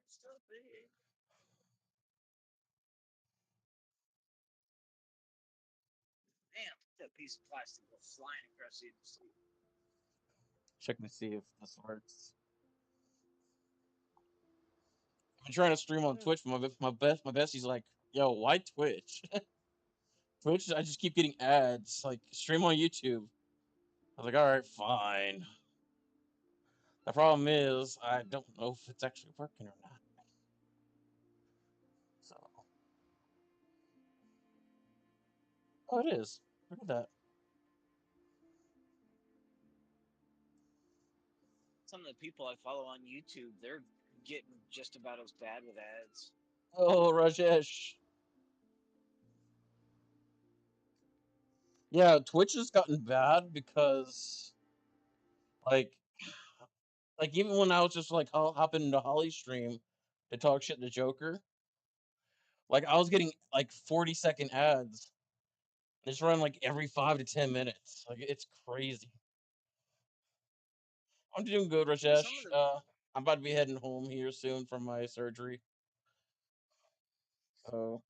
So big. Damn, that piece of plastic go flying across the street. Check to see if this works. I'm trying to stream on Twitch, but my bestie's like, "Yo, why Twitch? Twitch, I just keep getting ads. Like, stream on YouTube." I was like, "All right, fine." The problem is, I don't know if it's actually working or not. So, oh, it is. Look at that. Some of the people I follow on YouTube, they're getting just about as bad with ads. Oh, Rajesh. Yeah, Twitch has gotten bad because, like, even when I was just like hopping into Holly's stream to talk shit to Joker, like I was getting like 40-second ads. It's run like every 5 to 10 minutes. Like it's crazy. I'm doing good, Some of Rajesh. the I'm about to be heading home here soon from my surgery. So,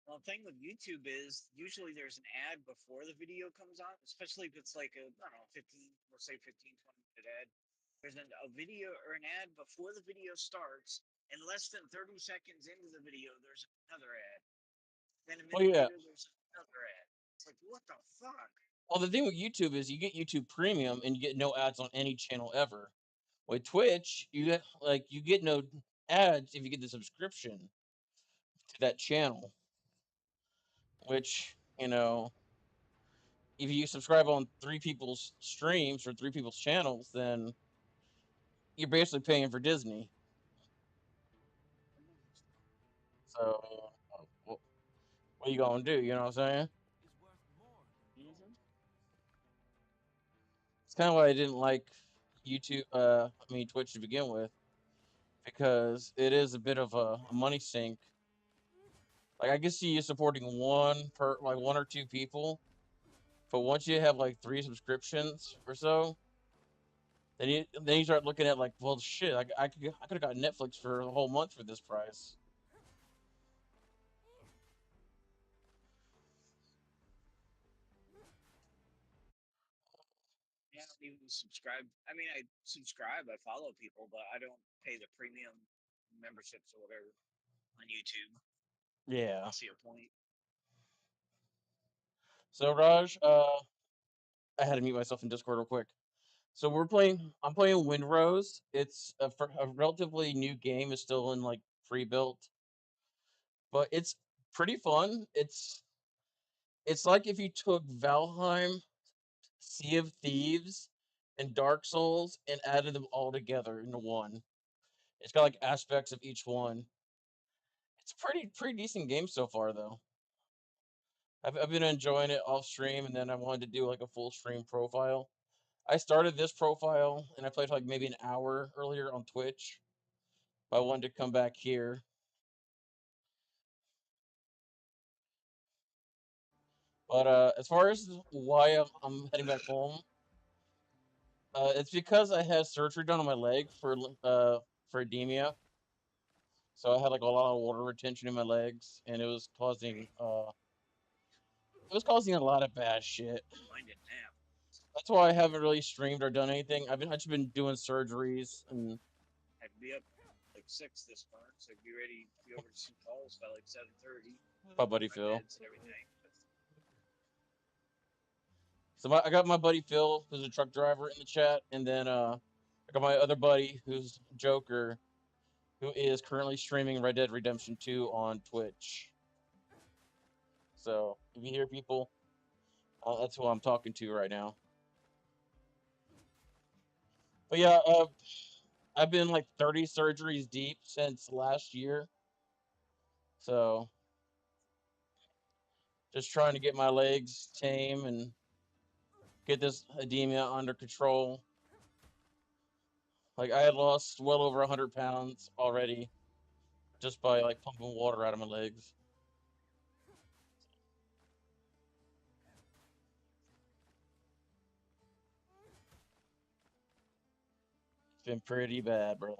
well, thing with YouTube is usually there's an ad before the video comes on, especially if it's like a, I don't know, 15, we'll say 15, 20-minute ad. There's a video or an ad before the video starts, and less than 30 seconds into the video, there's another ad. Then a well, minute yeah. later, there's another ad. It's like, what the fuck? Well, the thing with YouTube is you get YouTube Premium and you get no ads on any channel ever. With Twitch, you get no ads if you get the subscription to that channel. Which if you subscribe on three people's streams or three people's channels, then you're basically paying for Disney. So, what are you gonna do? You know what I'm saying? Mm-hmm. It's kind of why I didn't like YouTube. Twitch to begin with, because it is a bit of a money sink. Like I can see you supporting one or two people, but once you have like three subscriptions or so, then you start looking at like, well, shit, I could have got Netflix for a whole month for this price. Yeah, I don't even subscribe. I mean, I subscribe, I follow people, but I don't pay the premium memberships or whatever on YouTube. I Yeah. don't see a point. So Raj, I had to mute myself in Discord real quick. So I'm playing Windrose. It's a relatively new game. It's still in like pre-built, but it's pretty fun. It's like if you took Valheim, Sea of Thieves, and Dark Souls and added them all together into one. It's got like aspects of each one. It's a pretty decent game so far though. I've been enjoying it off stream, and then I wanted to do like a full stream profile. I started this profile and I played for like maybe an hour earlier on Twitch, but I wanted to come back here. But as far as why I'm heading back home, it's because I had surgery done on my leg for edema. So I had like a lot of water retention in my legs, and it was causing a lot of bad shit. Don't mind it now. That's why I haven't really streamed or done anything. I've just been doing surgeries and I'd be up like 6 this morning, so I'd be ready to be over to Sioux Falls by like 7:30. my buddy My Phil. meds and everything. But So I got my buddy Phil, who's a truck driver, in the chat, and then I got my other buddy, who's Joker, who is currently streaming Red Dead Redemption 2 on Twitch. So if you hear people, that's who I'm talking to right now. But yeah, I've been like 30 surgeries deep since last year. So just trying to get my legs tame and get this edema under control. Like I had lost well over 100 pounds already just by like pumping water out of my legs. been pretty bad, bro.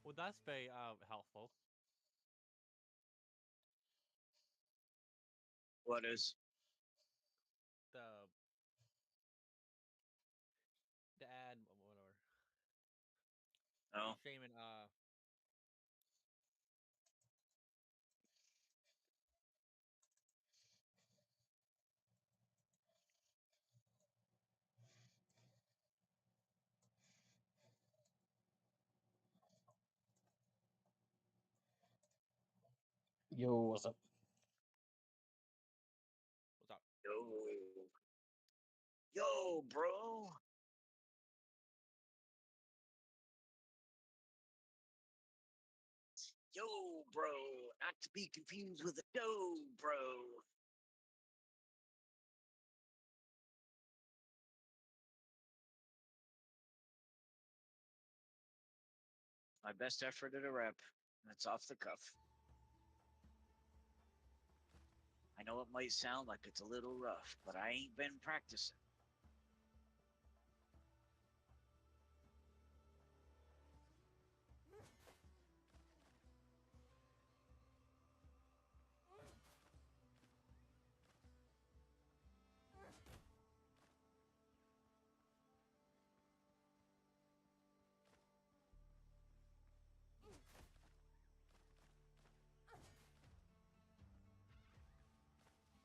Well, that's very helpful. What is? The the ad whatever. Oh, He's shaming Yo, what's up? what's up? yo, yo, bro. Yo, bro. Not to be confused with a yo, bro. My best effort at a rep. That's off the cuff. I know it might sound like it's a little rough, but I ain't been practicing.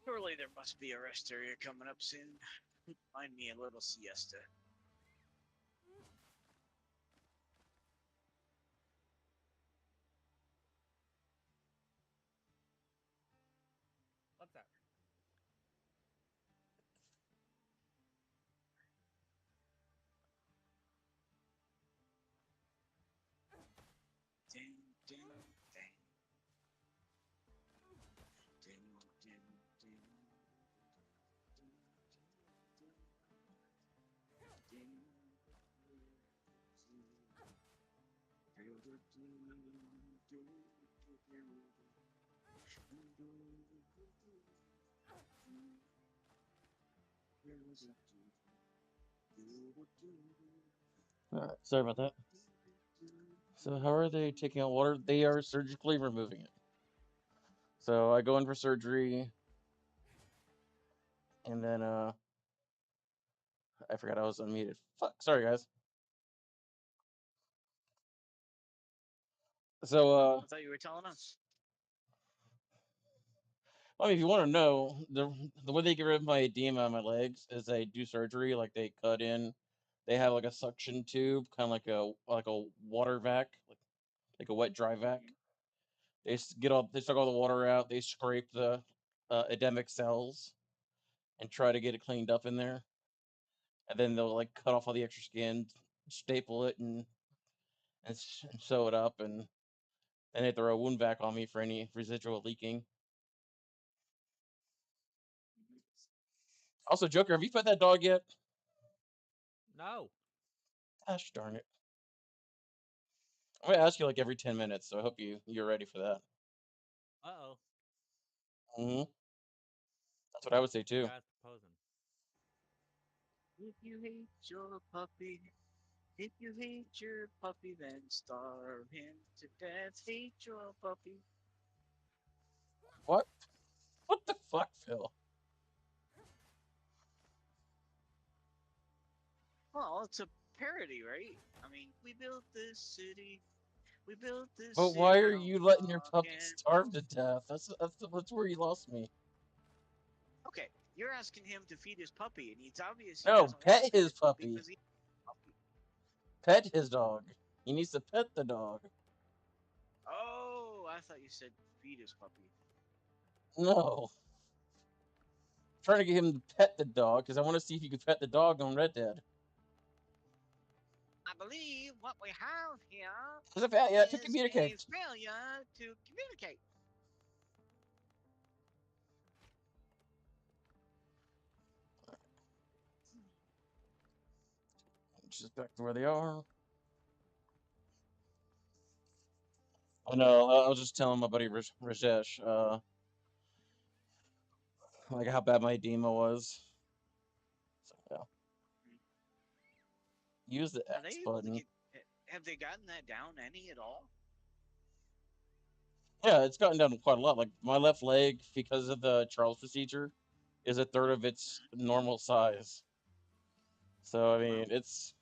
Surely there must be a rest area coming up soon. Find me a little siesta. What's that? Ding, ding, ding. Ding, ding, ding. All right, sorry about that. So, how are they taking out water? They are surgically removing it. So, I go in for surgery, and then I forgot I was unmuted. Fuck, sorry guys. So, I thought you were telling us. I mean, if you want to know, the way they get rid of my edema on my legs is they do surgery. Like they cut in, they have like a suction tube, kind of like a water vac, like a wet dry vac. They suck all the water out. They scrape the edemic cells and try to get it cleaned up in there, and then they'll like cut off all the extra skin, staple it, and sew it up, and then they throw a wound vac on me for any residual leaking. Also, Joker, have you fed that dog yet? No. Gosh darn it. I'm gonna ask you like every 10 minutes, so I hope you're ready for that. Uh-oh. Hmm. That's what I would say The too. guy's proposing. If you hate your puppy, if you hate your puppy, then starve him to death. Hate your puppy. What? What the fuck, Phil? Well, it's a parody, right? I mean, we built this city. We built this But why city are on you letting your rock puppy and starve roll. to death? That's where you lost me. Okay, you're asking him to feed his puppy, and it's obvious he No, doesn't want to pet feed his his puppy puppy. because he's a puppy. Pet his dog. He needs to pet the dog. Oh, I thought you said feed his puppy. No. I'm trying to get him to pet the dog because I want to see if you can pet the dog on Red Dead. I believe what we have here Yeah, to is a communicate. failure to communicate. Just back to where they are. I know. I was just telling my buddy Rajesh, like how bad my demo was. So yeah, Mm. use the Are they X able to button. get? Have they gotten that down any at all? Yeah, it's gotten down quite a lot. Like my left leg, because of the Charles procedure, is a third of its Mhm. normal size. So I Wow. mean, it's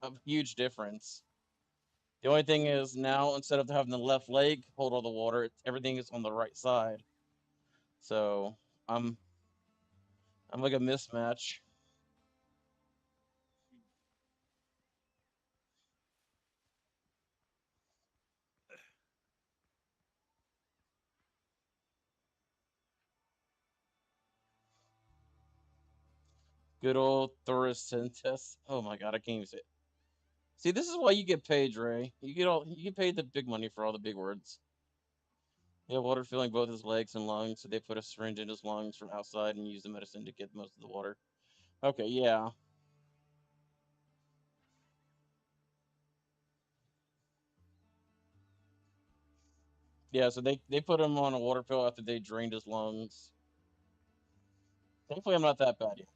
a huge difference. The only thing is now instead of having the left leg hold all the water, everything is on the right side. So I'm I'm like a mismatch. Mm. Good old Thoracentus. Oh my god, I can't even say it. See, this is why you get paid, Ray. You get paid the big money for all the big words. He had water filling both his legs and lungs, so they put a syringe in his lungs from outside and used the medicine to get most of the water. Okay, yeah. Yeah, so they put him on a water pill after they drained his lungs. Thankfully, I'm not that bad yet.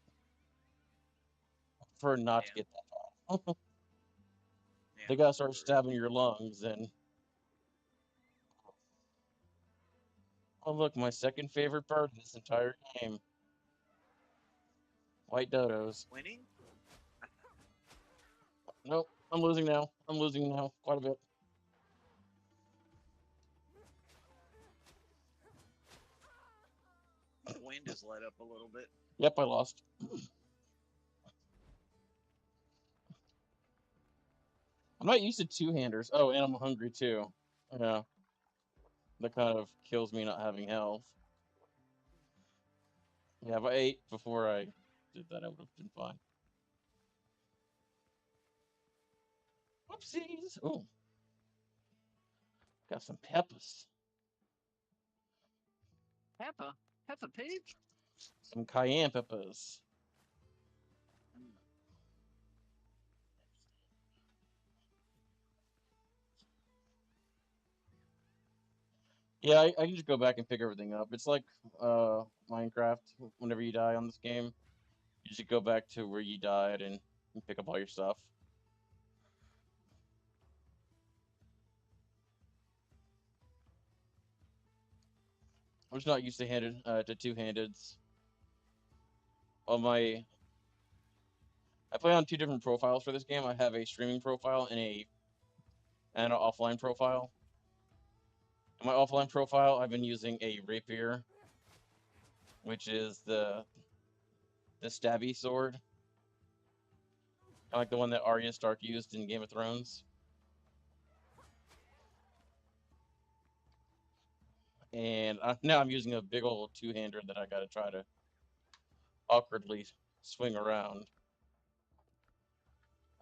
I prefer not to Yeah. get that bad. Yeah. They gotta start stabbing your lungs, and oh look, my second favorite bird in this entire game, white dodos. Winning. Nope, I'm losing now. I'm losing now, quite a bit. The wind has let up a little bit. Yep, I lost. I'm not used to two-handers. Oh, and I'm hungry too. Yeah, that kind of kills me not having health. Yeah, if I ate before I did that, I would have been fine. Whoopsies! Oh, got some peppers. Peppa. Peppa Pig. Some cayenne peppers. Mm. Yeah, I can just go back and pick everything up. It's like Minecraft. Whenever you die on this game, you just go back to where you died and pick up all your stuff. I'm just not used to to two-handeds. On my I play on two different profiles for this game. I have a streaming profile and an offline profile. In my offline profile, I've been using a rapier, which is the stabby sword, kind of like the one that Arya Stark used in Game of Thrones. And now I'm using a big old two-hander that I got to try to awkwardly swing around.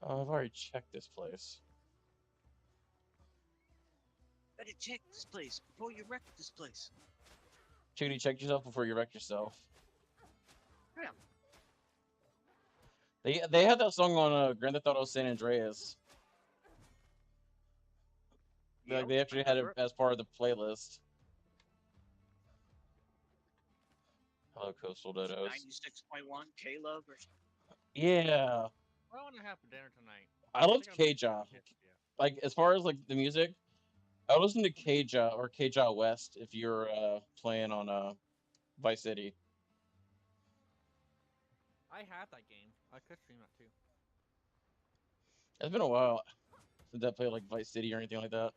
I've already checked this place. Better check this place before you wreck this place. Chickadee, check yourself before you wreck yourself. Yeah. They had that song on Grand Theft Auto San Andreas. Like Yep. they I actually had it remember it. as part of the playlist. Hello, Coastal Was it Dodos. 96.1 K Love or something? Yeah, What do I want to have for dinner tonight? I I loved think I'm making Kja. quesadilla. Like as far as like the music, I would listen to Kja or Kja West if you're playing on Vice City. I have that game. I could stream that too. It's been a while since I played like Vice City or anything like that.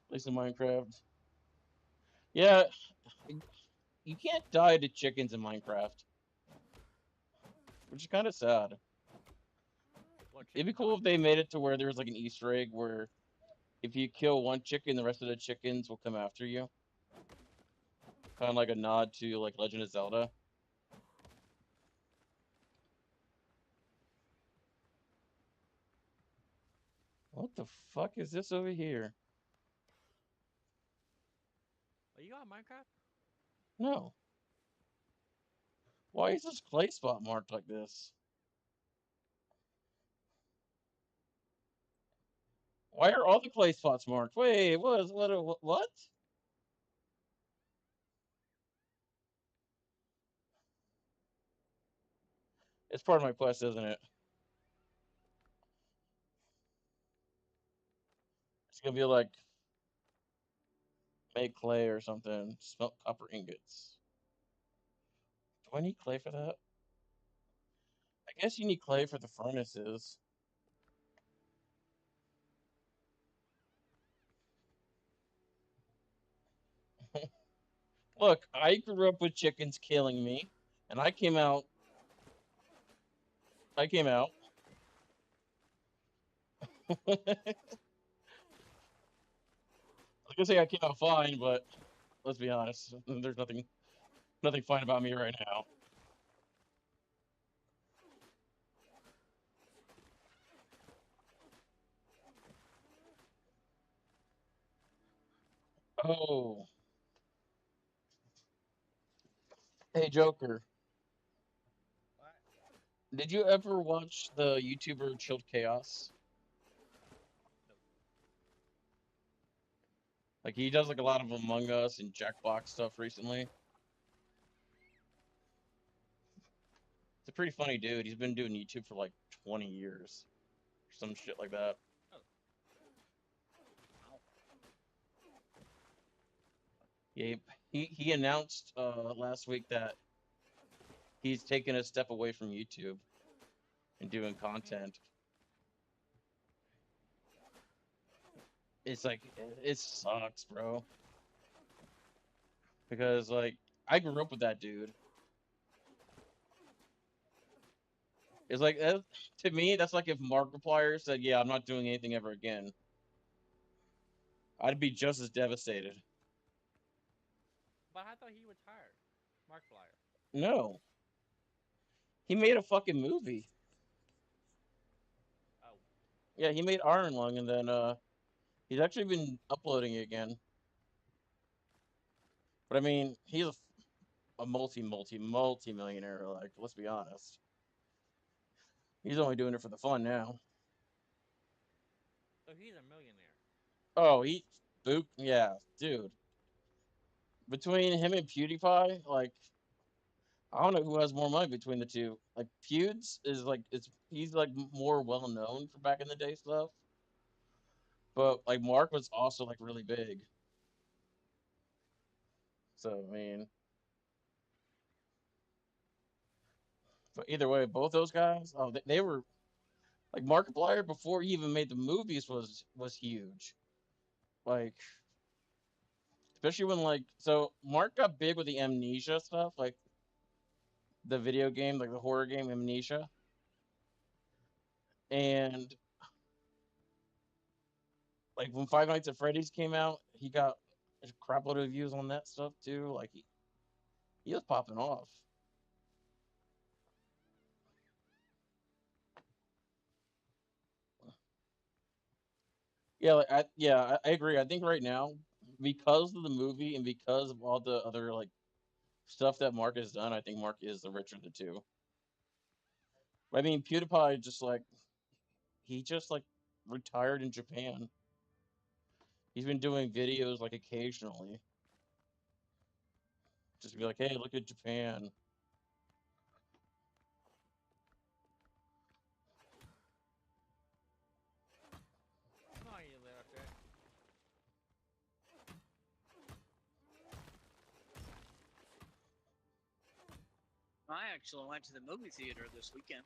At least in Minecraft. Yeah, you can't die to chickens in Minecraft, which is kind of sad. What It'd be chicken cool die? if they made it to where there's like an Easter egg where if you kill one chicken, the rest of the chickens will come after you. Kind of like a nod to like Legend of Zelda. What the fuck is this over here? Are you on Minecraft? No. Why is this clay spot marked like this? Why are all the clay spots marked? Wait, what? It's part of my quest, isn't it? It's gonna be like make clay or something. Smelt copper ingots. Do I need clay for that? I guess you need clay for the furnaces. Look, I grew up with chickens killing me, and I came out. I came out. I was gonna say I came out fine, but let's be honest. There's nothing fine about me right now. Oh, hey Joker, What? did you ever watch the YouTuber Chilled Chaos? Nope. Like he does like a lot of Among Us and Jackbox stuff recently. It's a pretty funny dude. He's been doing YouTube for like 20 years, or some shit like that. Oh, Wow. Yeah, he announced last week that he's taken a step away from YouTube and doing content. It's like it sucks, bro. Because like I grew up with that dude. It's like to me that's like if Markiplier said, "Yeah, I'm not doing anything ever again." I'd be just as devastated. but I thought he retired. Markiplier. No, he made a fucking movie. Oh, Yeah, he made Iron Lung, and then he's actually been uploading it again. But I mean, he's a multi millionaire. Like, let's be honest. He's only doing it for the fun now. so he's a millionaire. Oh, Book, yeah, dude. Between him and PewDiePie, like, I don't know who has more money between the two. Like, Pewds is like, he's like more well known for back in the day stuff. But like, Mark was also like really big. So I mean, but either way, both those guys, oh, they were like Markiplier before he even made the movies was huge. Like, especially when like so Mark got big with the Amnesia stuff, like the video game, like the horror game Amnesia, and like when Five Nights at Freddy's came out, he got a crap load of views on that stuff too. Like he was popping off. Yeah, I agree. I think right now because of the movie and because of all the other like stuff that Mark has done, I think Mark is the richer of the two. I mean, PewDiePie just like he just like retired in Japan. He's been doing videos like occasionally, just to be like, hey, look at Japan. No, you little shit. I actually went to the movie theater this weekend.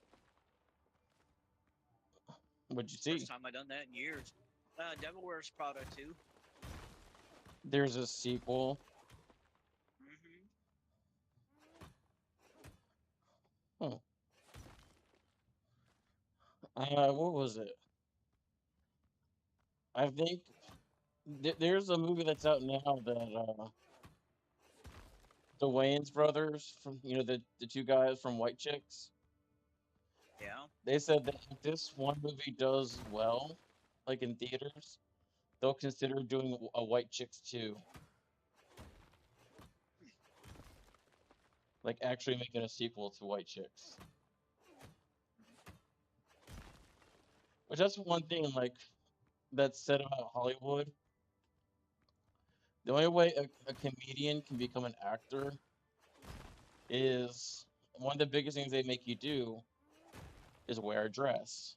What'd you First see? time I done that in years. Devil Wears Prada 2. There's a sequel. Mm-hmm. Huh. What was it? I think there's a movie that's out now that the Wayans brothers from the two guys from White Chicks. Yeah. They said that if this one movie does well, like in theaters, they'll consider doing a White Chicks 2, like actually making a sequel to White Chicks. Which that's one thing, like that's said about Hollywood. The only way a comedian can become an actor is one of the biggest things they make you do is wear a dress.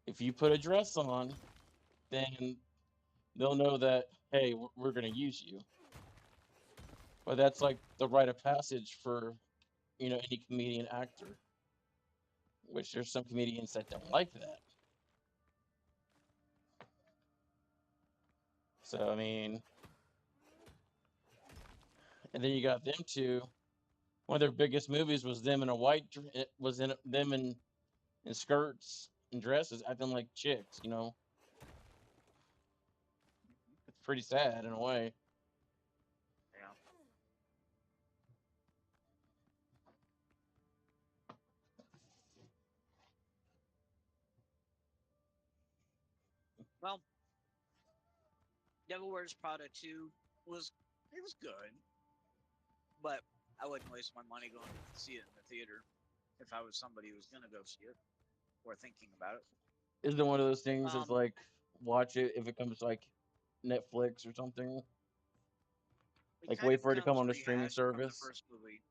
If you put a dress on, then they'll know that, hey, we're going to use you. But that's like the rite of passage for, any comedian actor, which there's some comedians that don't like that. So, I mean, and then you got them two. One of their biggest movies was them in a it was in them in skirts and dresses, acting like chicks. It's pretty sad in a way. Yeah. Well, Devil Wears Prada 2 was it was good, but I wouldn't waste my money going to see it in the theater if I was somebody who was gonna go see it or thinking about it. Is it one of those things that's Um, like watch it if it comes like Netflix or something? it Like kind wait of for it to come becomes on a streaming rehashed from the service? first movie.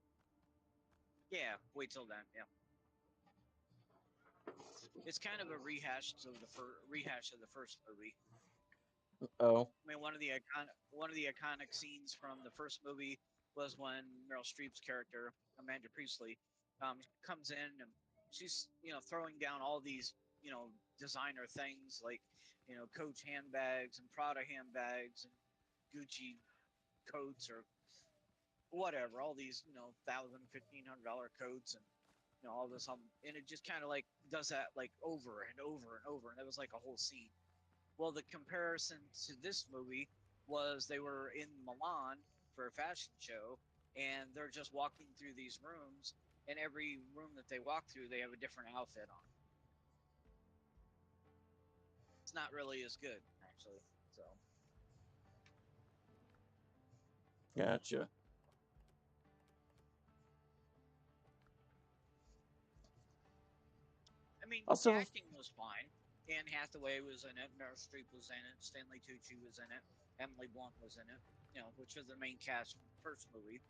Yeah, wait till then. Yeah, it's kind of a rehash of the first movie. Oh. I mean, one of the iconic scenes from the first movie was when Meryl Streep's character Amanda Priestley comes in and she's throwing down all these designer things like Coach handbags and Prada handbags and Gucci coats or whatever, all these $1,000, $1,500 coats and all this and it just kind of like does that like over and over and over, and it was like a whole scene. Well, the comparison to this movie was they were in Milan for a fashion show, and they're just walking through these rooms, and every room that they walk through, they have a different outfit on. It's not really as good, actually. So, Gotcha. I mean, the Also, acting was fine. Anne Hathaway was in it, Meryl Streep was in it, Stanley Tucci was in it, Emily Blunt was in it, which was the main cast from the first movie,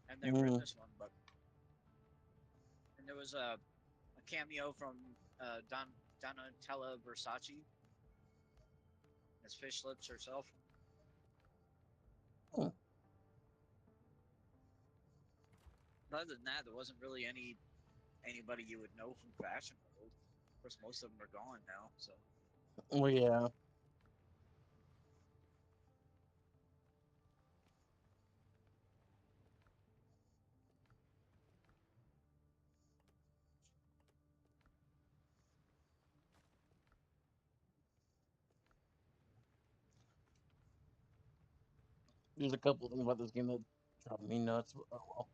and they were in mm, this one. But and there was a cameo from Donatella Versace as Fish Lips herself. mm, But other than that, there wasn't really anybody you would know from fashion world. Of course, most of them are gone now. So well, yeah. There's a couple of things about this game that drive me nuts. But, oh well.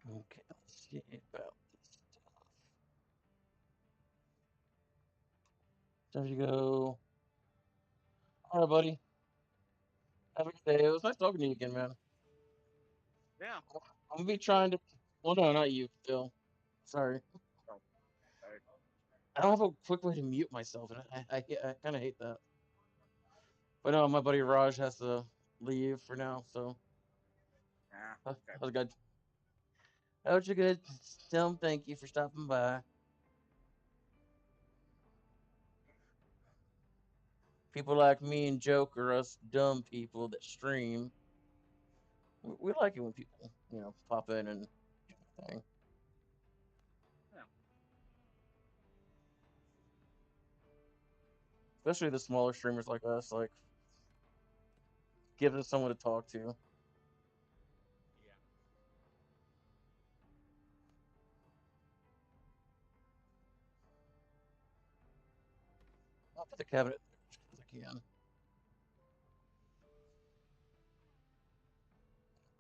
Okay, let's see about this stuff. Time to go. All right, buddy. Have a good day. It was nice talking to you again, man. yeah. I'm gonna be trying to. Well, no, not you, Phil. Sorry. So, uh, I don't have a quick way to mute myself, and I kind of hate that. But no, my buddy Raj has to leave for now, so yeah. that Okay. was good. That was a good. Tell him thank you for stopping by. People like me and Joker, us dumb people that stream, we like it when people, pop in and do their thing. Yeah. Especially the smaller streamers like us, like gives us someone to talk to. Yeah. I'll put the cabinet there just because I can.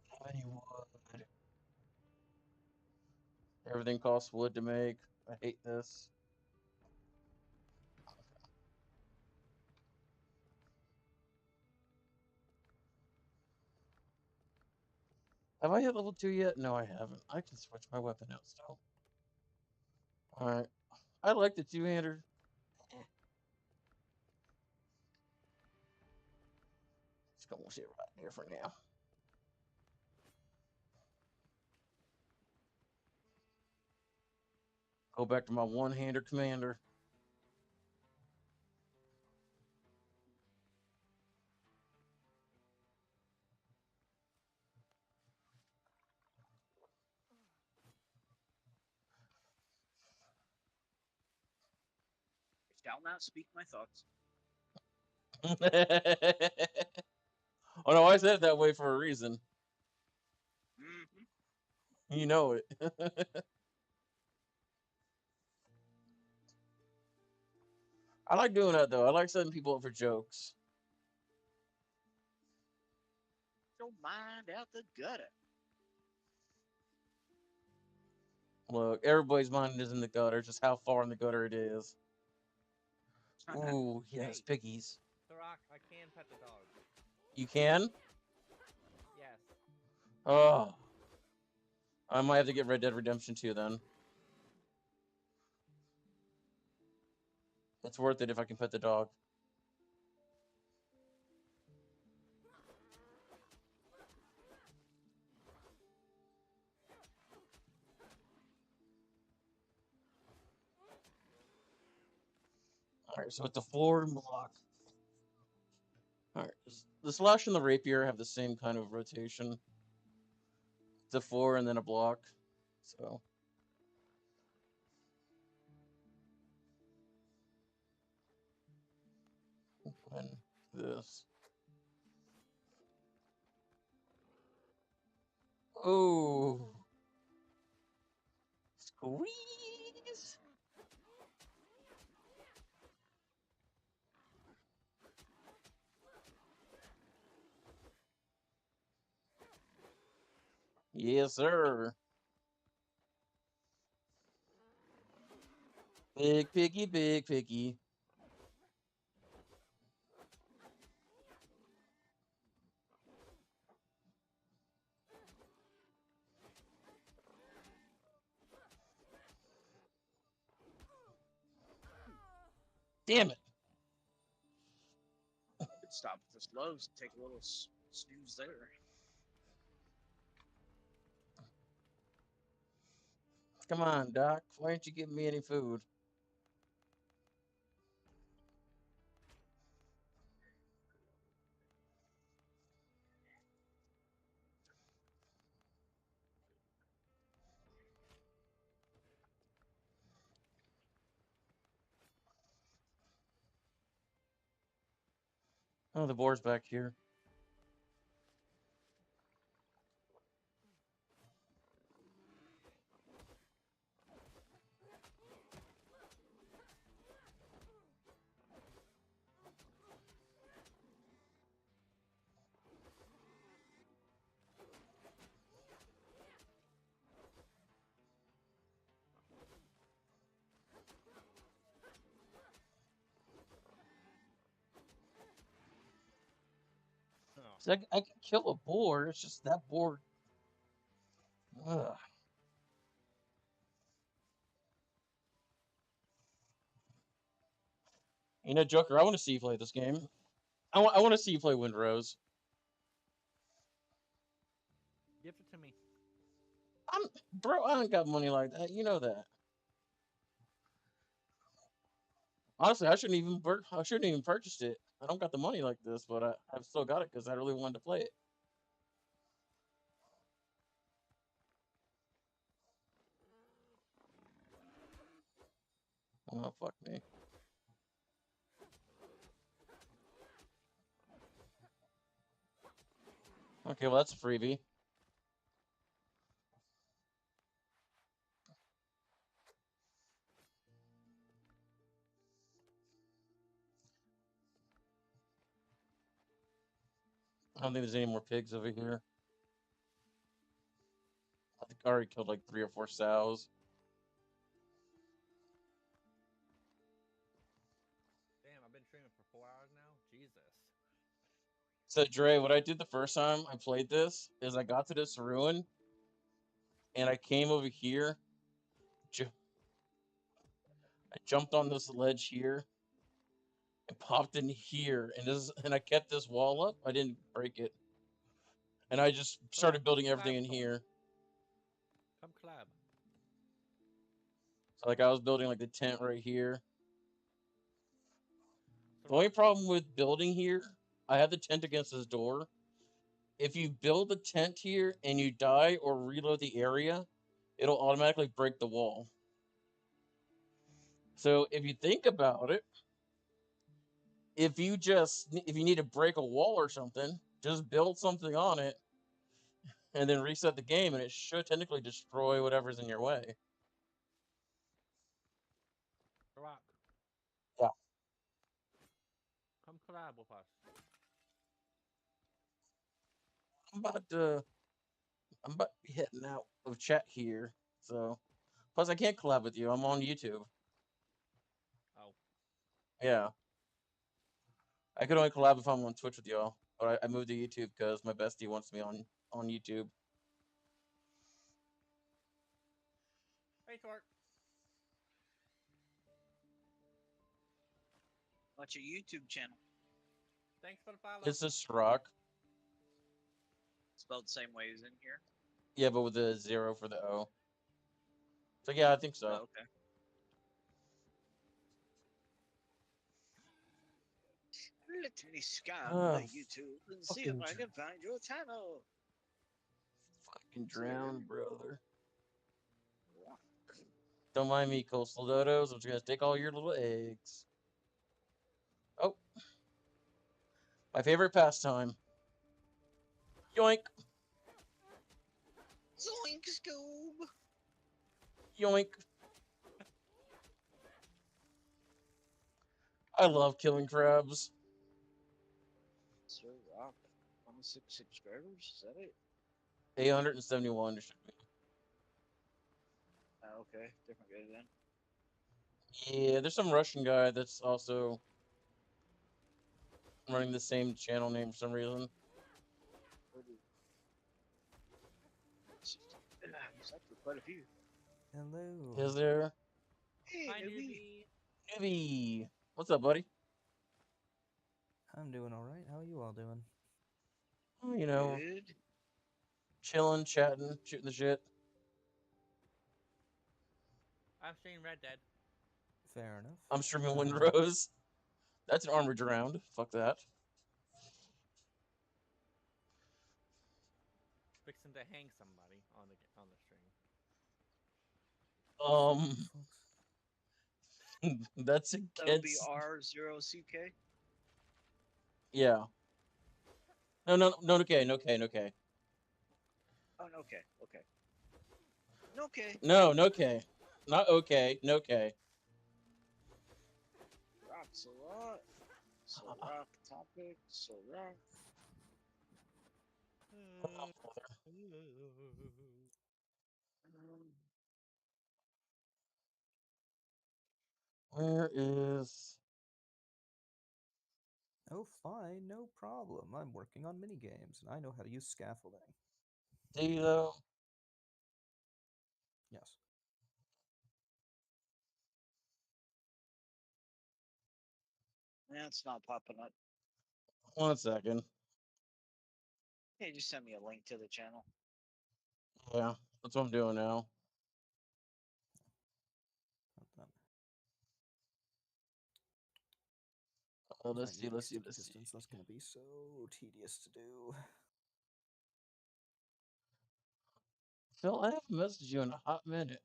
Have any wood? There Everything costs wood to make. I hate this. Have I hit level 2 yet? No, I haven't. I can switch my weapon out still. Alright. I like the two-hander. Just gonna sit right there for now. Go back to my one-hander commander. I shall not speak my thoughts. Oh no, I said it that way for a reason. Mm-hmm. You know it. I like doing that though. I like setting people up for jokes. Your mind out the gutter. Look, everybody's mind is in the gutter, just how far in the gutter it is. Ooh, yes, Hey, piggies. The Rock, I can pet the dog. You can? Yes. Oh. I might have to get Red Dead Redemption 2 then. It's worth it if I can pet the dog. Alright, so it's a floor and block. Alright, the slash and the rapier have the same kind of rotation. It's a floor and then a block. So. And this. Oh. Squeeze. Yes, sir. Big piggy, big piggy. Damn it. Could stop at this Lowe's and take a little snooze there. Come on, Doc. Why aren't you giving me any food? Oh, the boar's back here. Oh. So I can kill a boar. It's just that boar. Ugh. You know, Joker, I want to see you play this game. I want to see you play Windrose. Gift it to me. Bro, I don't got money like that. You know that. Honestly, I shouldn't even purchased it. I don't got the money like this, but I've still got it because I really wanted to play it. Oh, fuck me. Okay, well, that's a freebie. I don't think there's any more pigs over here. I think I already killed like 3 or 4 sows. So Dre, what I did the first time I played this is I got to this ruin and I came over here. Ju- I jumped on this ledge here and popped in here, and I kept this wall up. I didn't break it, and I just started building everything Collab, in Thor. here. Come collab. So like I was building like the tent right here. The The only rock. problem with building here, I have the tent against this door. If you build a tent here and you die or reload the area, it'll automatically break the wall. So if you think about it, if you need to break a wall or something, just build something on it and then reset the game, and it should technically destroy whatever's in your way. The rock. Yeah, Come collab with us. I'm about to I'm about to be heading out of chat here. So plus I can't collab with you. I'm on YouTube. Oh. Yeah, I could only collab if I'm on Twitch with y'all. But I moved to YouTube because my bestie wants me on YouTube. Hey, Thor. What's your YouTube channel? Thanks for the follow. It's just rock. Spelled the same way as in here. Yeah, but with a zero for the O. So yeah, I think so. Oh, okay. Let me scan the Ah, YouTube and see if fucking, I can find your channel. fucking Sir. drown, brother. Rock. Don't mind me, coastal dodos. I'm just gonna take all your little eggs. Oh, my favorite pastime. Yoink, Zoink Scoob! yoink. I love killing crabs. Sir Rock. 26 subscribers? Is that it? 871. Oh, okay. Different guy then. Yeah, there's some Russian guy that's also running the same channel name for some reason. There's actually quite a few. Hello. Is there? Hey, Hi, newbie. newbie. Newbie. What's up, buddy? I'm doing all right. How are you all doing? Oh, Good. chilling, chatting, shooting the shit. I'm streaming Red Dead. Fair enough. I'm streaming Um, Windrose. That's an armored round. Fuck that. Fixing to hang somebody on the stream. Um, folks. that's That'll be against. R0CK. Yeah. No, no, no. Okay, no, okay, no, okay. Oh, no, okay. Okay. No, okay. No, no, okay. Not okay. No, okay. Rocks a lot. So rock topic. So rock. Um, Where is? Oh, fine, no problem. I'm working on mini games, and I know how to use scaffolding. Dito? Yes. it's not popping up. 1 second. Hey, just send me a link to the channel. Yeah, that's what I'm doing now. Not done. Let's Finding see. any Let's see. sticky Let's see. pistons, that's going to be so tedious to do. Phil, I haven't messaged you in a hot minute.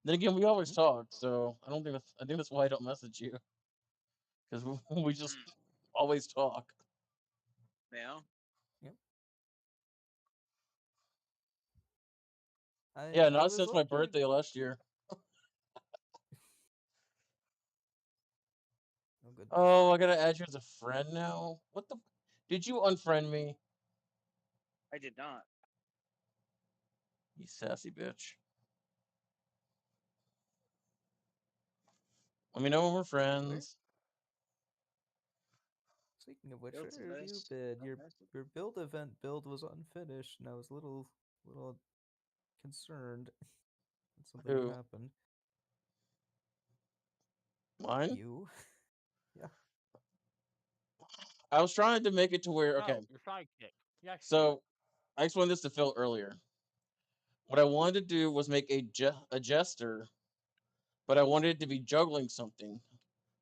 Then again, we always Hmm? talk, so I don't think that's. I think that's why I don't message you because we just always talk. Yeah. Yep. Yeah, I not was since my looking. birthday last year. Oh, goodness. Oh, I gotta add you as a friend now. What the? Did you unfriend me? I did not. You sassy bitch. Let me know when we're Wait, where? friends. Speaking of which, Built where have you this. been? Oh, that's it. Your build event build was unfinished, and I was a little concerned that something had Who? happened. Mine? You? Yeah. I was trying to make it to where okay. No, your sidekick. Yes, you. So I explained this to Phil earlier. What I wanted to do was make a jester, but I wanted it to be juggling something.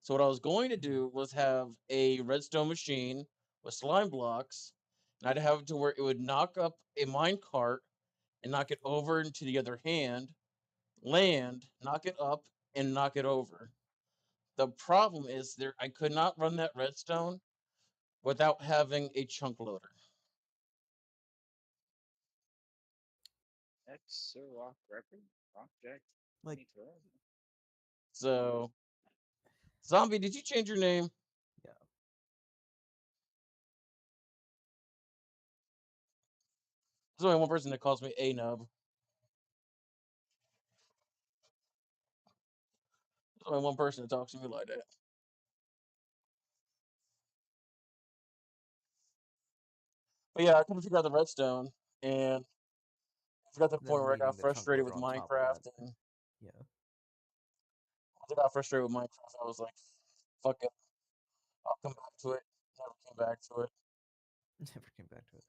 So what I was going to Mhm. do was have a redstone machine with slime blocks, and I'd have it to where it would knock up a mine cart and knock it over into the other hand, land, knock it up, and knock it over. The problem is there I could not run that redstone without having a chunk loader. X rock record. Rock jack. Like, 22. So, Zombie, did you change your name? yeah. There's only one person that calls me A Nub. There's only one person that talks to me like that. But yeah, I couldn't figure out the redstone, and I got to the point Then where I got needing the chunk frustrated with loader on top of that. Minecraft, and Yeah. once I got frustrated with Minecraft, I was like, "Fuck it, I'll come back to it." Never came back to Never came back to it.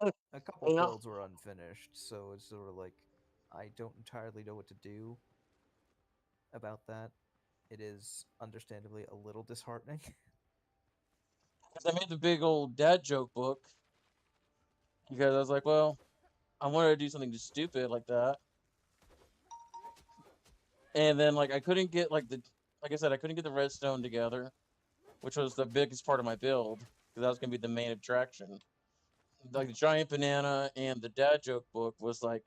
it. A couple you know, builds were unfinished, so it's sort of like I don't entirely know what to do about that. It is understandably a little disheartening. because I made the big old dad joke book because I was like, "Well, I wanted to do something just stupid like that," and then like I couldn't get like I said, I couldn't get the redstone together, which was the biggest part of my build because that was gonna be the main attraction. Like the giant banana and the dad joke book was like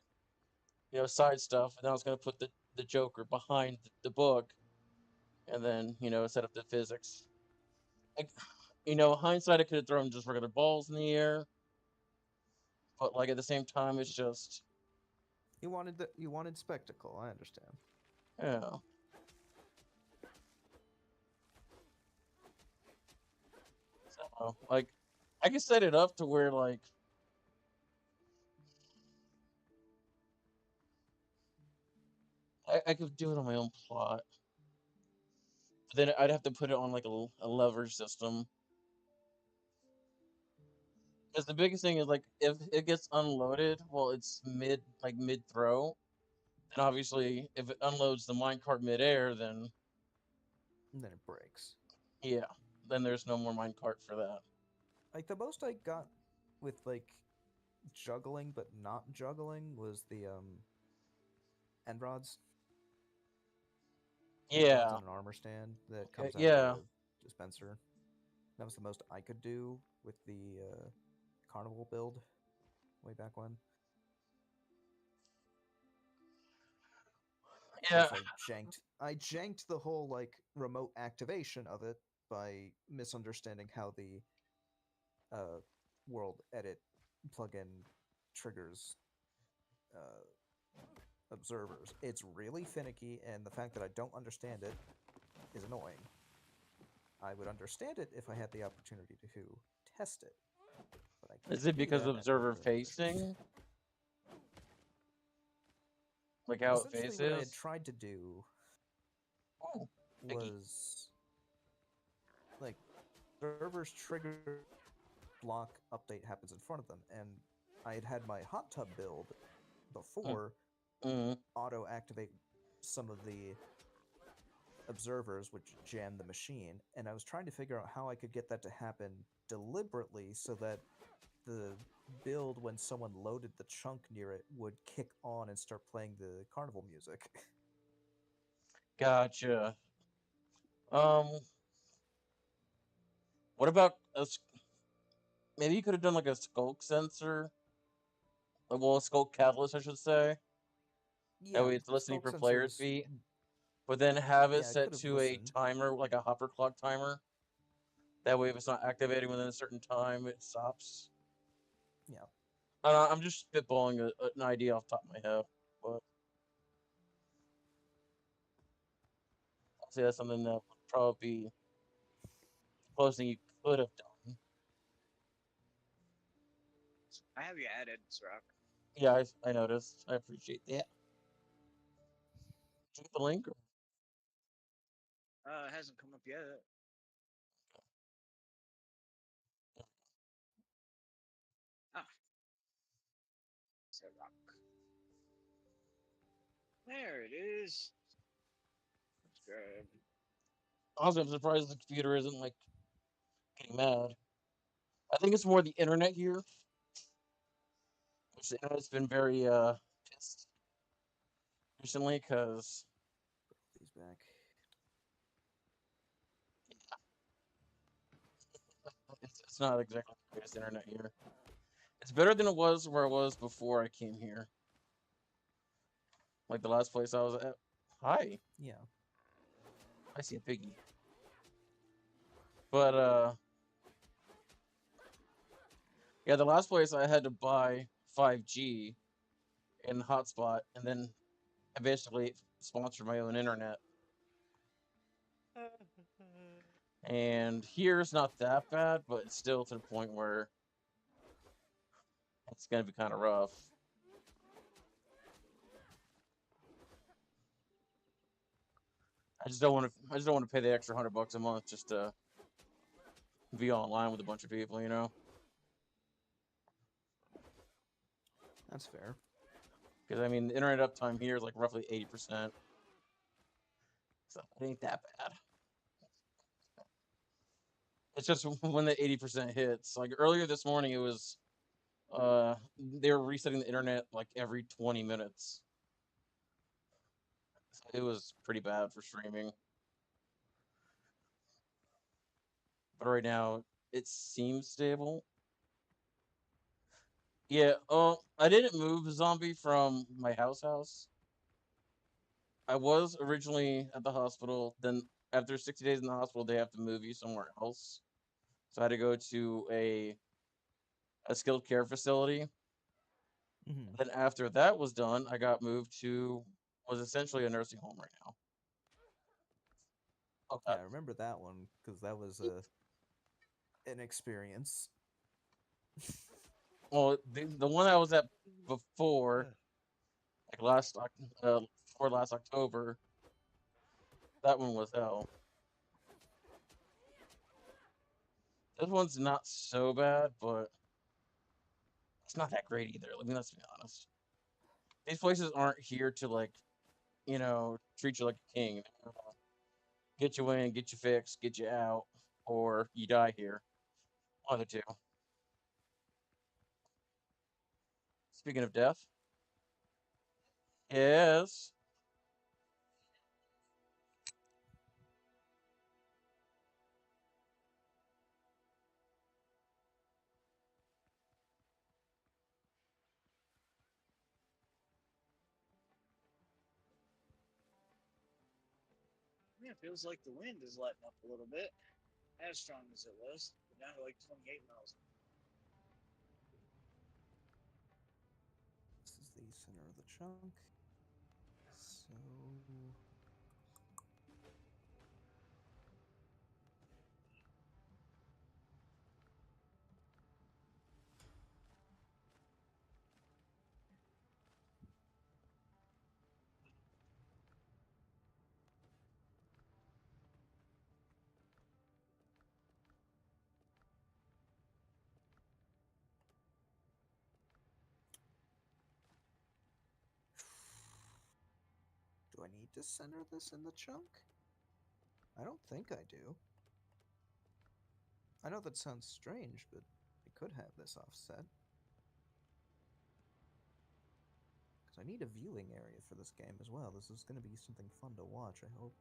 side stuff, and then I was gonna put the Joker behind the book, and then set up the physics. Like, hindsight, I could have thrown just regular balls in the air, but like at the same time, it's just You wanted spectacle. I understand. yeah. So like, I could set it up to where like I could do it on my own plot. But then I'd have to put it on like a lever system. Because the biggest thing is like if it gets unloaded, well, it's mid throw. And obviously, if it unloads the minecart midair, then And then it breaks. yeah, then there's no more minecart for that. Like the most I got with like juggling but not juggling was the end rods. The ones Yeah, on an armor stand that comes out of yeah, the dispenser. That was the most I could do with the carnival build way back when. yeah. Plus, I janked the whole like remote activation of it by misunderstanding how the uh, world edit plugin triggers uh, observers. It's really finicky, and the fact that I don't understand it is annoying. I would understand it if I had the opportunity to test it, but I Is can't it do because that of at observer regular conditions. facing, like how it Essentially, what I had faces? tried to do Oh, picky. was like servers trigger block update happens in front of them, and I had my hot tub build Mm, before mm. auto activate some of the observers which jam the machine, and I was trying to figure out how I could get that to happen deliberately so that the build when someone loaded the chunk near it would kick on and start playing the carnival music. Gotcha. Um, what about maybe you could have done like a skulk sensor, well, a skulk catalyst, I should say. That Yeah, way, it's listening skulk for players' sensors. feet, but then have it Yeah, it could set have to a listened. timer, like a hopper clock timer. That way, if it's not activating within a certain time, it stops. Yeah, I'm just spitballing an idea off the top of my head, but I'd say that's something that would probably be closest thing you could have done. I have you added, Rock. Yeah, I noticed. I appreciate that. Did you get the link? Or? It hasn't come up yet. Ah, Rock. There it is. That's good. Honestly, I'm surprised the computer isn't like getting mad. I think it's more the internet here, which the internet's been very pissed recently because These back. it's not exactly the greatest internet here. It's better than it was where I was before I came here. Like the last place I was at. Hi, Yeah. I see a piggy. But yeah, the last place I had to buy 5G and hotspot, and then eventually sponsor my own internet. And here's not that bad, but it's still to the point where it's gonna be kind of rough. I just don't want to. I just don't want to pay the extra $100 a month just to be online with a bunch of people, you know. That's fair. Because I mean, the internet uptime here is like roughly 80%, so it ain't that bad. It's just when the 80% hits. Like earlier this morning, it was they were resetting the internet like every 20 minutes. So it was pretty bad for streaming. But right now, it seems stable. Yeah. Oh, I didn't move Zombie from my house. I was originally at the hospital. Then after 60 days in the hospital, they have to move you somewhere else. So I had to go to a skilled care facility. Hmm. Then after that was done, I got moved to was essentially a nursing home right now. Oh Yeah, I God. remember that one because that was an experience. Well, the one I was at before, like before last October, that one was hell. This one's not so bad, but it's not that great either. I mean, let's be honest. These places aren't here to like, treat you like a king. They're gonna get you in, get you fixed, get you out, or you die here. One of the two. Speaking of death, yes. Yeah, it feels like the wind is letting up a little bit. As strong as it was. We're down to like 28 miles. This is the center of the chunk. So do I need to center this in the chunk? I don't think I do. I know that sounds strange, but I could have this offset. Because I need a viewing area for this game as well. This is going to be something fun to watch, I hope.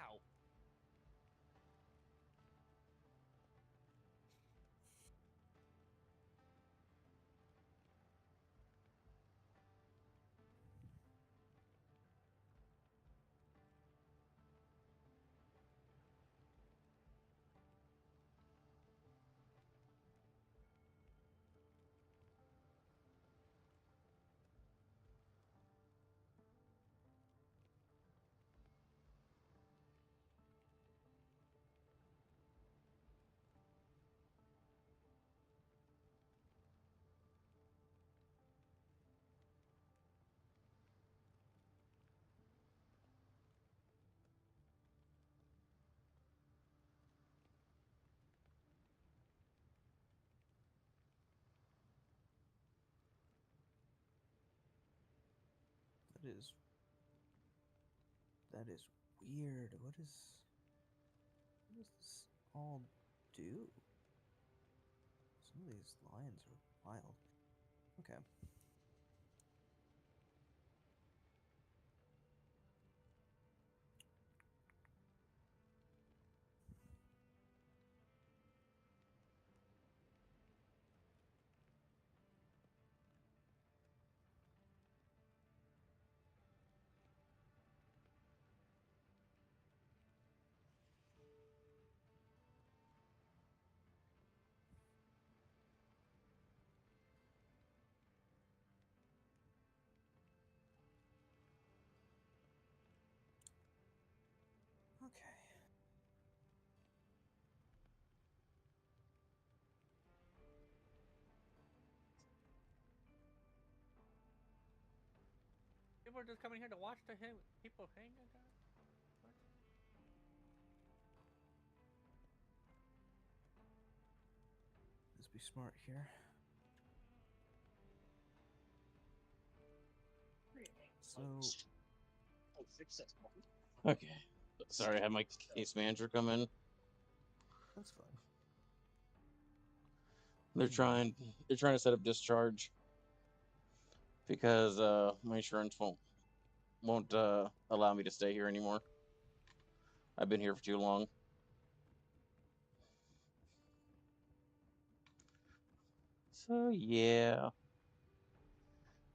Ow. is that is weird. What does this all do? Some of these lines are wild. Okay. Okay. People are just coming here to watch people hang and what? Let's be smart here. So Oh, fix that one. Okay. Sorry, I had my case manager come in. that's fine. They're trying to set up discharge because my insurance won't allow me to stay here anymore. I've been here for too long. So yeah,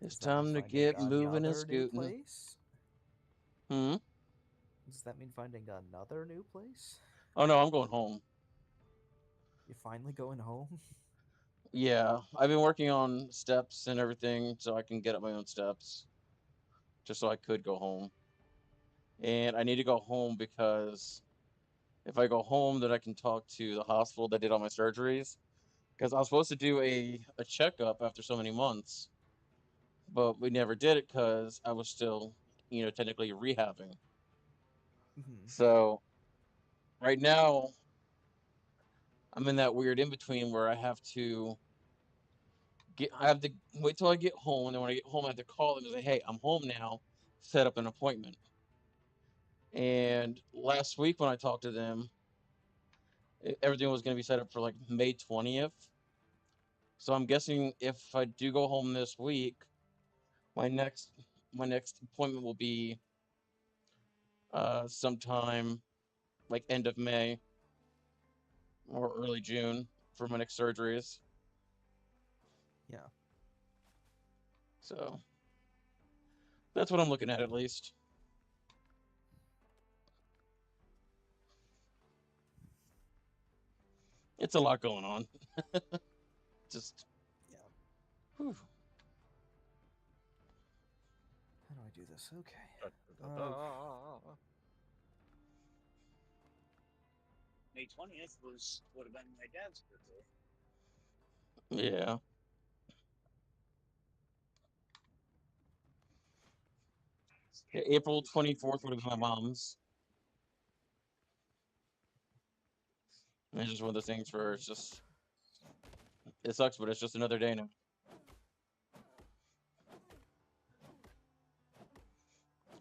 it's Does that mean time to finding get moving and another new scooting. place? Hmm. Does that mean finding another new place? Oh no, I'm going home. You're finally going home? Yeah, I've been working on steps and everything so I can get up my own steps, just so I could go home. And I need to go home because if I go home, then I can talk to the hospital that did all my surgeries. Because I was supposed to do a checkup after so many months, but we never did it because I was still, technically rehabbing. Mm-hmm. So right now, I'm in that weird in between where I have to wait till I get home, and then when I get home, I have to call them and say, "Hey, I'm home now. Set up an appointment." And last week when I talked to them, everything was going to be set up for like May 20th. So I'm guessing if I do go home this week, my next my next appointment will be sometime like end of May or early June for my next surgeries. Yeah. So that's what I'm looking at least. It's a lot going on. Just Yeah. whew. How do I do this? Okay. May 20th would have been my dad's birthday. Yeah. Yeah, April 24th would have been my mom's. And it's just one of those things where it's just it sucks, but it's just another day now.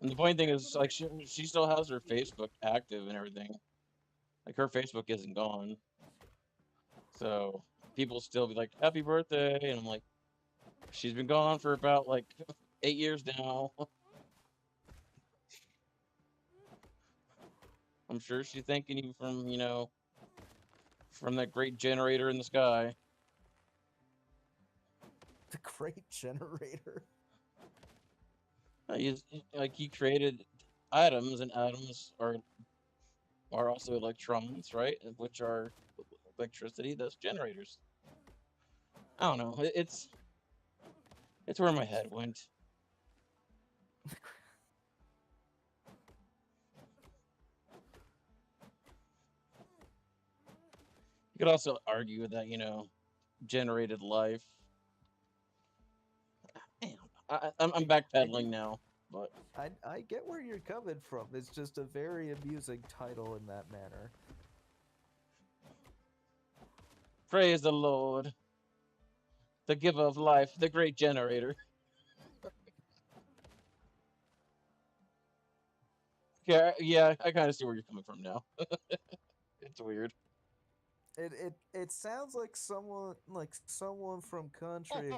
And the funny thing is, like, she still has her Facebook active and everything. Like, her Facebook isn't gone. So people still be like, "Happy birthday," and I'm like, she's been gone for about like 8 years now. I'm sure she's thanking you from that great generator in the sky. The great generator. Like he created atoms, and atoms are also electrons, right? Which are electricity. Those generators. I don't know. It's where my head went. You could also argue that generated life. Damn, I'm backpedaling now, but I get where you're coming from. It's just a very amusing title in that manner. praise the Lord, the giver of life, the great generator. Yeah, I kind of see where you're coming from now. It's weird. It sounds like someone from country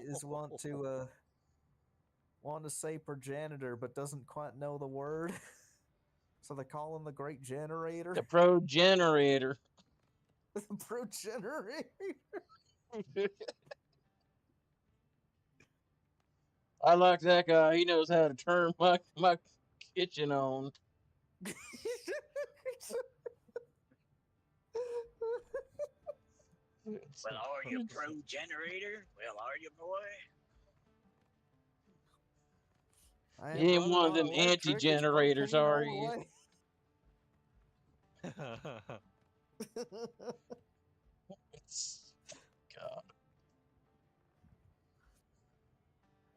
is want to say progenitor but doesn't quite know the word. So they call him the great generator. The progenitor. The progenitor. I like that guy. He knows how to turn my kitchen on. It's, Well, are you it's pro generator? Well, are you, boy? I you ain't ain't running one of on them electric. It's anti-generators, propane are all the you? way. It's God.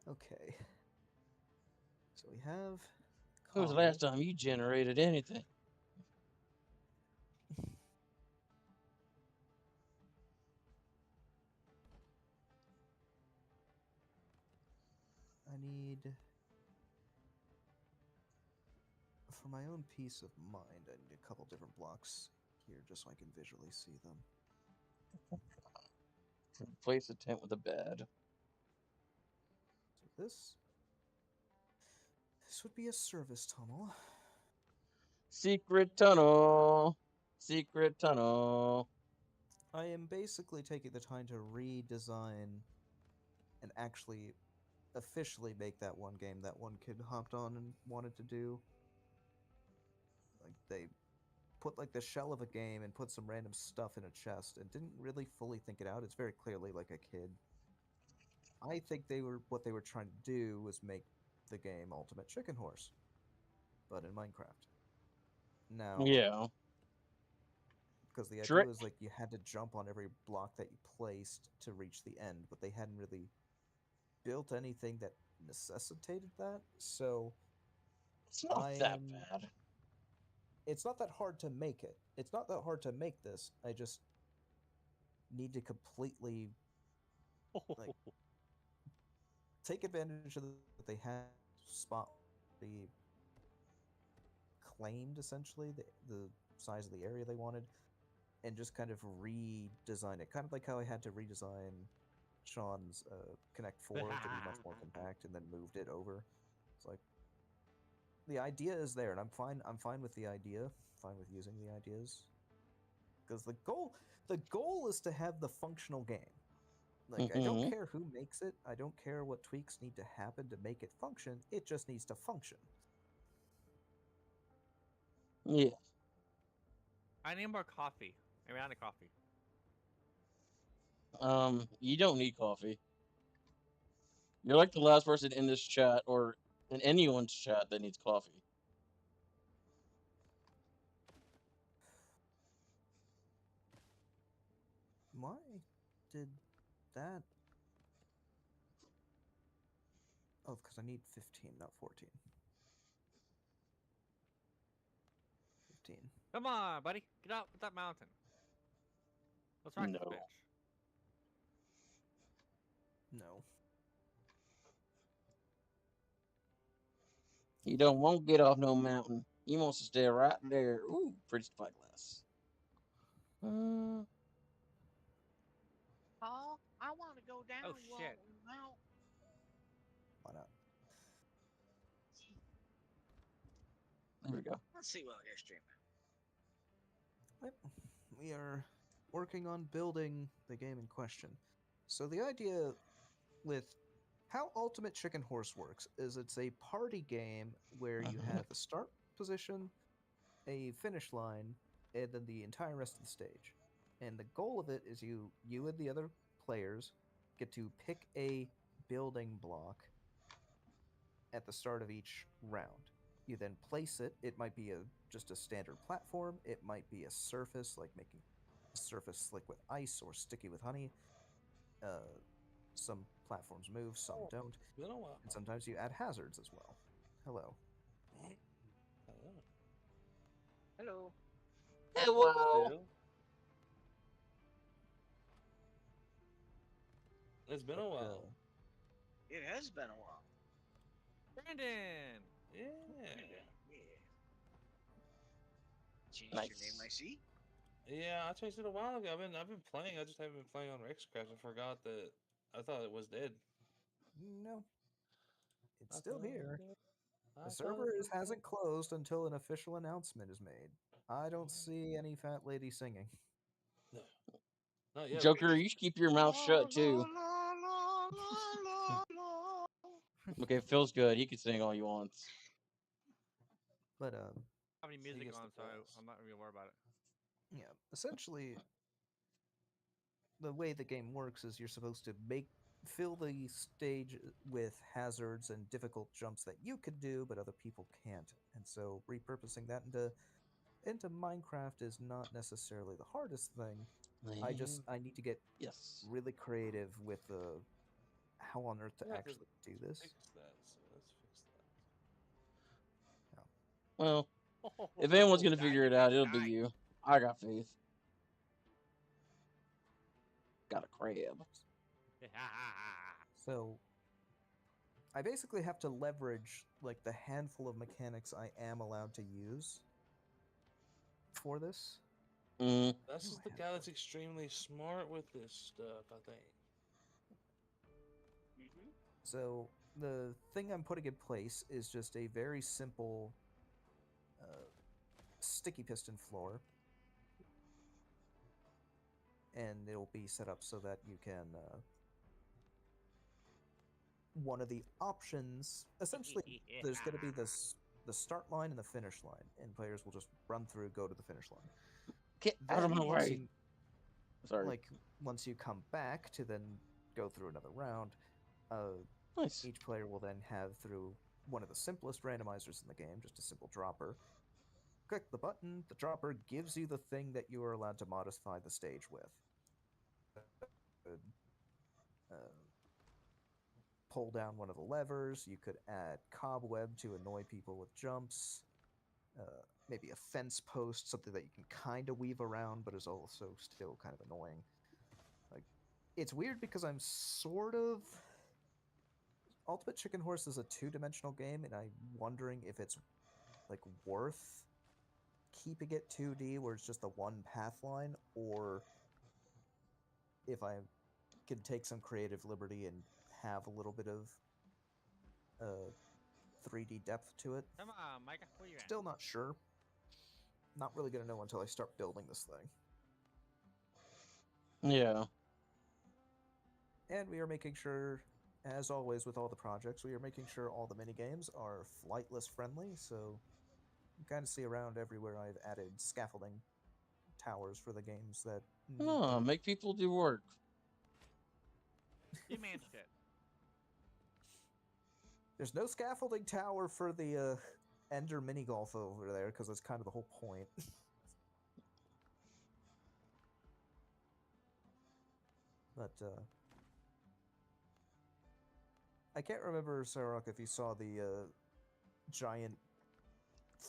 Okay. So we have When was the common. last time you generated anything? I need, for my own peace of mind, I need a couple different blocks here just so I can visually see them. Replace the tent with a bed. So this would be a service tunnel. Secret tunnel. Secret tunnel. I am basically taking the time to redesign and actually officially make that one game that one kid hopped on and wanted to do. Like they put like the shell of a game and put some random stuff in a chest and didn't really fully think it out. It's very clearly like a kid. I think what they were trying to do was make the game Ultimate Chicken Horse, but in Minecraft. Now, Yeah. because the idea Trick. was like you had to jump on every block that you placed to reach the end, but they hadn't really built anything that necessitated that. So It's not I that am. bad. It's not that hard to make it. It's not that hard to make this. I just need to completely like take advantage of that they had spot the claimed essentially the size of the area they wanted and just kind of redesign it, kind of like how I had to redesign Sean's Connect 4 to be much more compact and then moved it over. It's like the idea is there and I'm fine with the idea, fine with using the ideas, because the goal is to have the functional game. Like, I don't Mm-hmm. care who makes it. I don't care what tweaks need to happen to make it function. It just needs to function. Yeah. I need more coffee. I ran out of coffee. You don't need coffee. You're like the last person in this chat or in anyone's chat that needs coffee. Why did that? Oh, because I need 15, not 14. 15. Come on, buddy. Get out with that mountain. Let's rock this No. bitch. No. He don't want to get off no mountain. He wants to stay right there. Ooh, pretty spyglass. Uh, Oh, I want to go down Oh well shit. now. Why not? there we go. Let's see what you're streaming. Yep. We are working on building the game in question. So the idea with how Ultimate Chicken Horse works is it's a party game where you Uh-huh. have a start position, a finish line, and then the entire rest of the stage. And the goal of it is you and the other players get to pick a building block at the start of each round. You then place it. It might be just a standard platform. It might be a surface, like making a surface slick with ice or sticky with honey. Uh, some platforms move, some Oh, don't, it's been a while. and sometimes you add hazards as well. Hello. Hello. Hello. Hello. Still? It's been But, a while. It has been a while. Brandon! Yeah. Yeah. changed your name, I Nice. see. Yeah, I changed it a while ago. I've been playing. I just haven't been playing on Rexcraft. I forgot that. I thought it was dead. No, it's I still thought it was here. dead. The I thought server it was dead. hasn't closed until an official announcement is made. I don't see any fat lady singing. No, not yet. Joker, you should keep your mouth shut too. Okay, it feels good. He can sing all he wants. But I don't have any He music gets the on, so best. I'm not really worried about it. yeah, essentially the way the game works is you're supposed to fill the stage with hazards and difficult jumps that you could do but other people can't. And so repurposing that into Minecraft is not necessarily the hardest thing. I need to get Yes. really creative with how on earth to We have to actually do this. fix that. So let's fix that. Yeah. Well, if anyone's gonna Die, figure it you out, bitch, it'll be die. you. I got faith. Got a crab. So I basically have to leverage like the handful of mechanics I am allowed to use for this. Mm. That's Ooh, just the guy that's extremely smart with this stuff. I think. Mm-hmm. So the thing I'm putting in place is just a very simple sticky piston floor, and it'll be set up so that you can. One of the options, essentially, there's going to be the start line and the finish line, and players will just run through, go to the finish line. Get out of Then my way. Sorry. once you come back to then go through another round, uh, Nice. each player will then have through one of the simplest randomizers in the game, just a simple dropper. Click the button, the dropper gives you the thing that you are allowed to modify the stage with. Uh, pull down one of the levers, you could add cobweb to annoy people with jumps, maybe a fence post, something that you can kind of weave around but is also still kind of annoying. Like, it's weird because I'm sort of. Ultimate Chicken Horse is a two-dimensional game, and I'm wondering if it's like worth keeping it 2D where it's just the one path line, or if I can take some creative liberty and have a little bit of uh, 3D depth to it. Come on, Micah, where you at? Still not sure. Not really gonna know until I start building this thing. Yeah. And we are making sure, as always with all the projects, we are making sure all the minigames are flightless friendly, so you kind of see around everywhere I've added scaffolding towers for the games that need No, them. make people do work. You man shit. There's no scaffolding tower for the Ender mini golf over there because that's kind of the whole point. But I can't remember, Sarok, if you saw the giant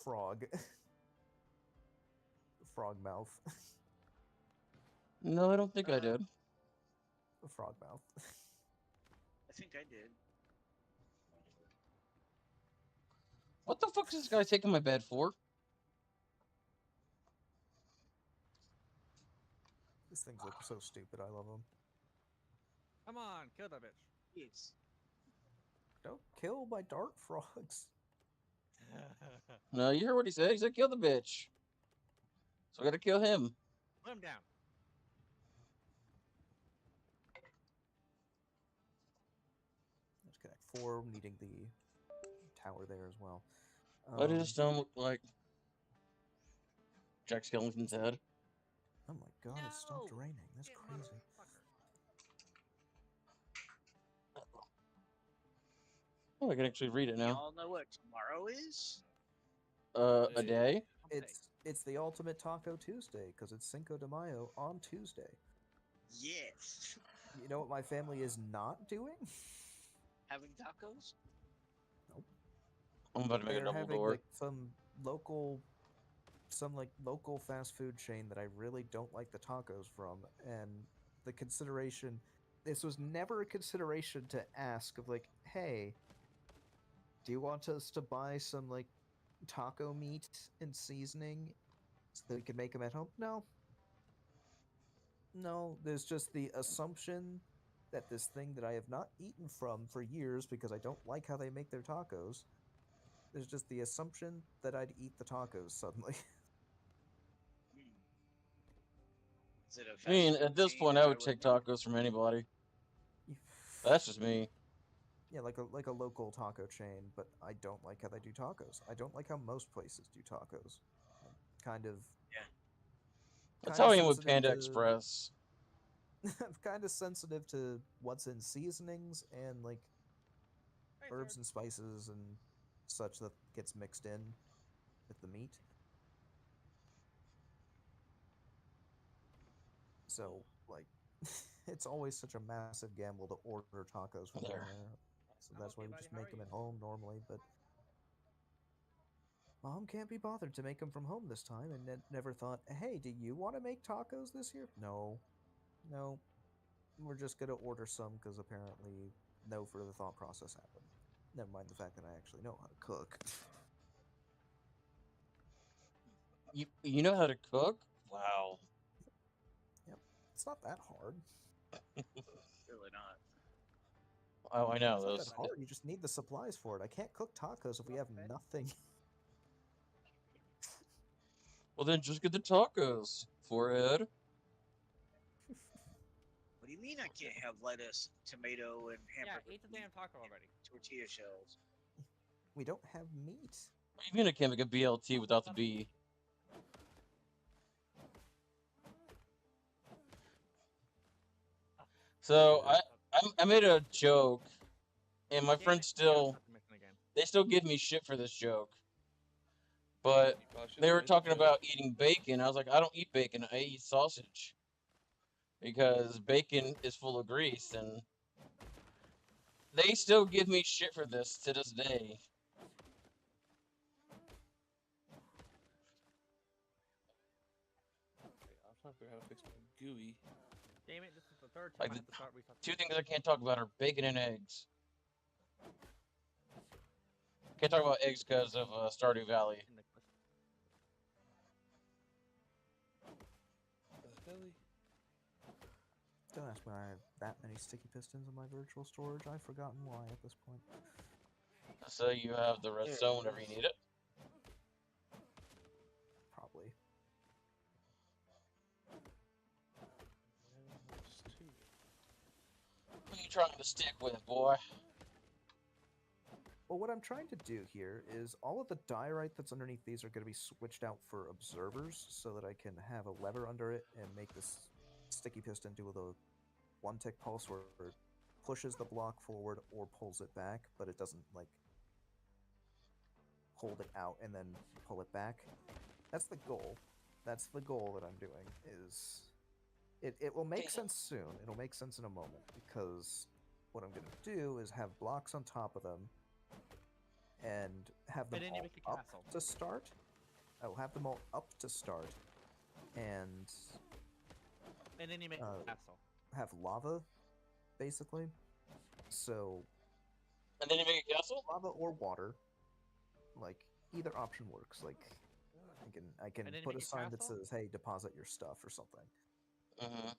frog, frog mouth, No, I don't think I did. frog mouth. I think I did. What the fuck is this guy taking my bed for? These things look so stupid. I love them. Come on, kill that bitch. Yes. Don't kill my dart frogs. No, you heard what he said. He said kill the bitch. So I gotta kill him. Put him down. Let's connect 4, needing the tower there as well. Why does his stone look like Jack Skellington's head? Oh my god, it stopped raining. That's Shit, crazy. motherfucker. Oh, I can actually read it now. Y'all know what tomorrow is? A day? It's the ultimate Taco Tuesday because it's Cinco de Mayo on Tuesday. Yes. You know what my family is not doing? Having tacos? Nope. I'm about to make a They're double having door. like some local fast food chain that I really don't like the tacos from, and the consideration. This was never a consideration to ask of like, hey, do you want us to buy some like taco meat and seasoning so that we can make them at home? No, no. There's just the assumption that this thing that I have not eaten from for years because I don't like how they make their tacos. There's just the assumption that I'd eat the tacos suddenly. Hmm. Is it a I mean, fast at food this chain point, that I I would would take know? tacos from anybody. That's just me. Yeah, like a local taco chain, but I don't like how they do tacos. I don't like how most places do tacos. I'm kind of Yeah. That's kind how of I am with sensitive Panda to Express. I'm kind of sensitive to what's in seasonings and like Hey, sir. herbs and spices and such that gets mixed in with the meat. So like it's always such a massive gamble to order tacos from There. anywhere. So I'm that's why okay, we buddy. just How make are them you? at home normally, but Mom can't be bothered to make them from home this time and never thought, "Hey, do you want to make tacos this year?" No. No. We're just going to order some cuz apparently no further thought process happened. Never mind the fact that I actually know how to cook. You know how to cook? Wow. Yep. It's not that hard. Really not. Oh, I How know It's are not you, that those. buddy? hard. You just need the supplies for it. I can't cook tacos if You we up have to bed? nothing. Well, then just get the tacos, forehead. What do you mean I can't have lettuce, tomato, and Yeah, hamburger eat the meat damn taco and already. tortilla shells? We don't have meat. What do you mean I can't make a BLT without the B? So Good. I made a joke, and my Damn friends it! You gotta still start the mission again. they still give me shit for this joke. But You probably should they have were made the talking joke. about eating bacon. I was like, I don't eat bacon. I eat sausage because bacon is full of grease, and they still give me shit for this to this day. Okay, I'm trying to figure out how to fix my GUI. Damn it! This is the third time Like I the have to start restart the two mission. things I can't talk about are bacon and eggs. Can't talk about eggs because of Stardew Valley. In the quest. The Philly. Don't ask why I have that many sticky pistons in my virtual storage. I've forgotten why at this point. So you have the There it redstone whenever you is. need it. Probably. There's two. Who are you trying to stick with, boy? Well, what I'm trying to do here is all of the diorite that's underneath these are going to be switched out for observers so that I can have a lever under it and make this sticky piston do the one-tick pulse where it pushes the block forward or pulls it back, but it doesn't, like, hold it out and then pull it back. That's the goal. That's the goal that I'm doing, is... It will make sense soon. It'll make sense in a moment, because what I'm going to do is have blocks on top of them and have them And then you all make a up castle. to start. I will have them all up to start, and And then you make Uh, a castle. have lava, basically. So And then you make a castle? lava or water, like either option works. Like I can And then you put a make a sign that castle? says, "Hey, deposit your stuff" or something. Mm-hmm.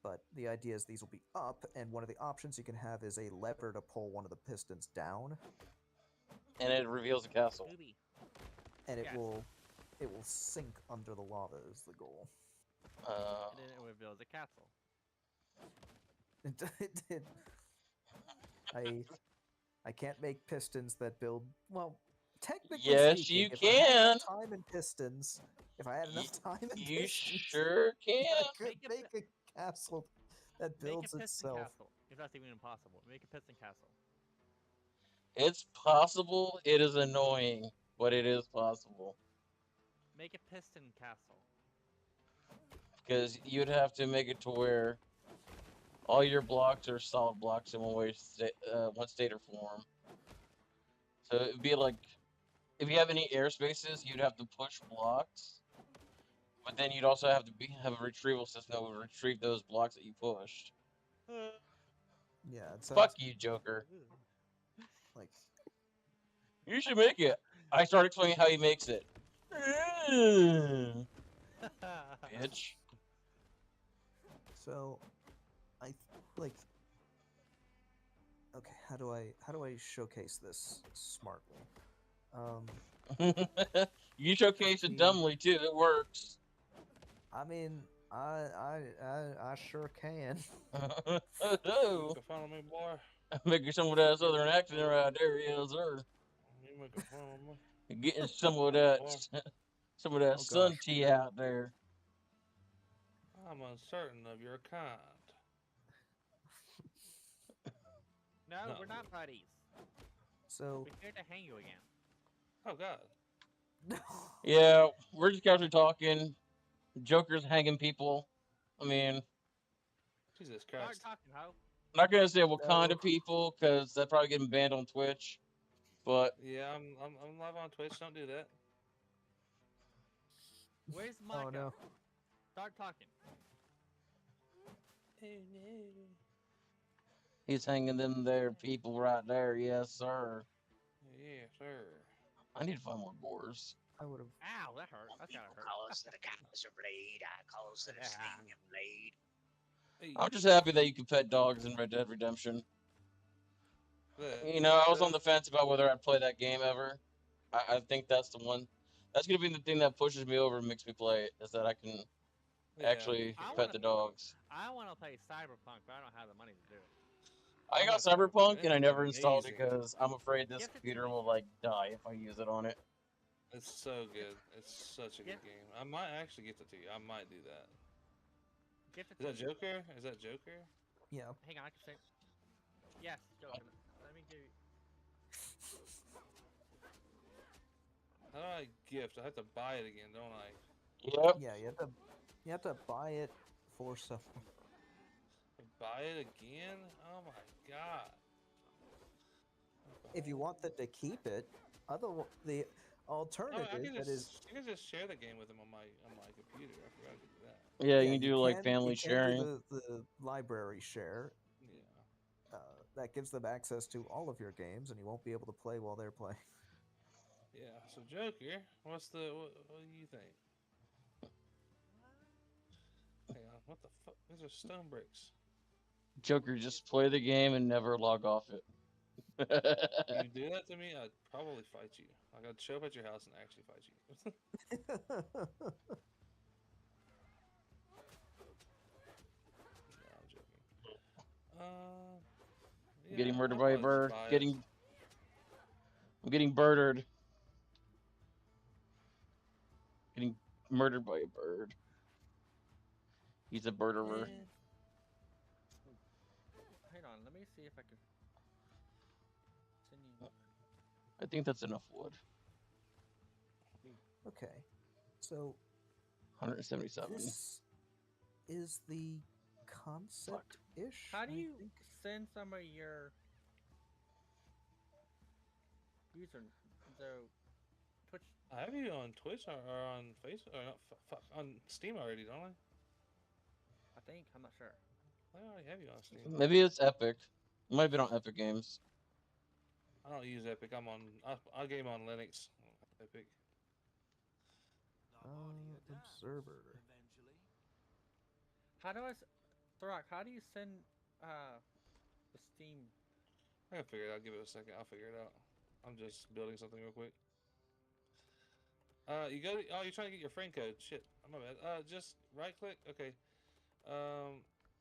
But the idea is these will be up, and one of the options you can have is a lever to pull one of the pistons down, And it reveals a castle. Booby. and Yes. it will sink under the lava is the goal. And then it reveals a castle. It I can't make pistons that build well. Technically yes, speaking, you if I had can. enough time in pistons, if I had Y- enough time in you pistons, sure can. I could Make a make a castle that Make a builds piston itself. castle. If that's even impossible. Make a piston castle. It's possible. It is annoying, but it is possible. Make a piston castle. Because you'd have to make it to where all your blocks are solid blocks in one state or form. So it'd be like if you have any air spaces, you'd have to push blocks, but then you'd also have to have a retrieval system that would retrieve those blocks that you pushed. Yeah, it Fuck sounds you, Joker. like You should make it. I start explaining how he makes it. Bitch. So, like. Okay, how do I showcase this smartly? Um, You showcase it the dumbly too. It works. I mean, I sure can. You make a fun of me, boy. Making some of that southern accent right there, yes, sir. You make a fun of me, Getting some of that, boy. some of that Oh sun gosh. tea out there. I'm uncertain of your kind. No, No. we're not buddies. So, We're here to hang you again. Oh God. Yeah, we're just casually talking. Joker's hanging people. I mean, Jesus Start Christ. talking, ho. I'm not gonna say what kind no. of people because that probably getting banned on Twitch. But Yeah, I'm live on Twitch. Don't do that. Where's Oh Micah? no. Start talking. Oh no. he's hanging them there people right there, yes, sir. Yeah, sir. I need to find more boars. I would have. Ow, that hurt. That's gotta People hurt. call us to the cows are blade. I call us to the sling and blade. Hey, I'm just happy that you can pet dogs in Red Dead Redemption. the You know, I was on the the fence about whether I'd play that game ever. I think that's the one. That's gonna be the thing that pushes me over and makes me play it. Is that I can yeah. actually I pet wanna, the dogs. I wanna play Cyberpunk, but I don't have the money to do it. I I got have Cyberpunk. Cyberpunk That and I thing's never installed it amazing. because I'm afraid this Gift it to computer me. will like die if I use it on it. It's so good. It's such a Yeah. good game. I might actually get it to you. I might do that. Gift it Is to that me. Joker? Is that Joker? Yeah. Hang on, I can say. Yes, Joker. Let me give you. How do I gift? I have to buy it again, don't I? Yep. Yeah. You have to buy it for someone. Buy it again? Oh my god. If you want them to keep it, the Oh, alternative that is I can just share the game with them on my computer. I forgot to do that. Yeah, you yeah, can you do like can family do sharing. the library share. Yeah. That gives them access to all of your games, and you won't be able to play while they're playing. Yeah. So Joker, what do you think? Hang on, what the fuck? These are stone bricks. Joker, just play the game and never log off it. You do that to me, I'd probably fight you. Like I'd show up at your house and actually fight you. No, I'm joking. Getting Yeah, murdered I'll by a probably just bird. buy it. I'm getting birdered. Getting murdered by a bird. He's a birderer. Eh. Hang on, let me see if I can send you. I think that's enough wood. Okay, so 177. this is the concept-ish. How do I you think. send some of your user the Twitch? I have you on Twitch or on Facebook or not, fuck, on Steam already, don't I? I think I'm not sure. I already have you on Steam. Maybe it's Epic. It might have been on Epic Games. I don't use Epic. I game on Linux. Epic. Observer. How do I, Throck? How do you send the Steam? I can figure it out. Give it a second. I'll figure it out. I'm just building something real quick. You go. Oh, you're trying to get your friend code. Shit. My bad. Just right click. Okay.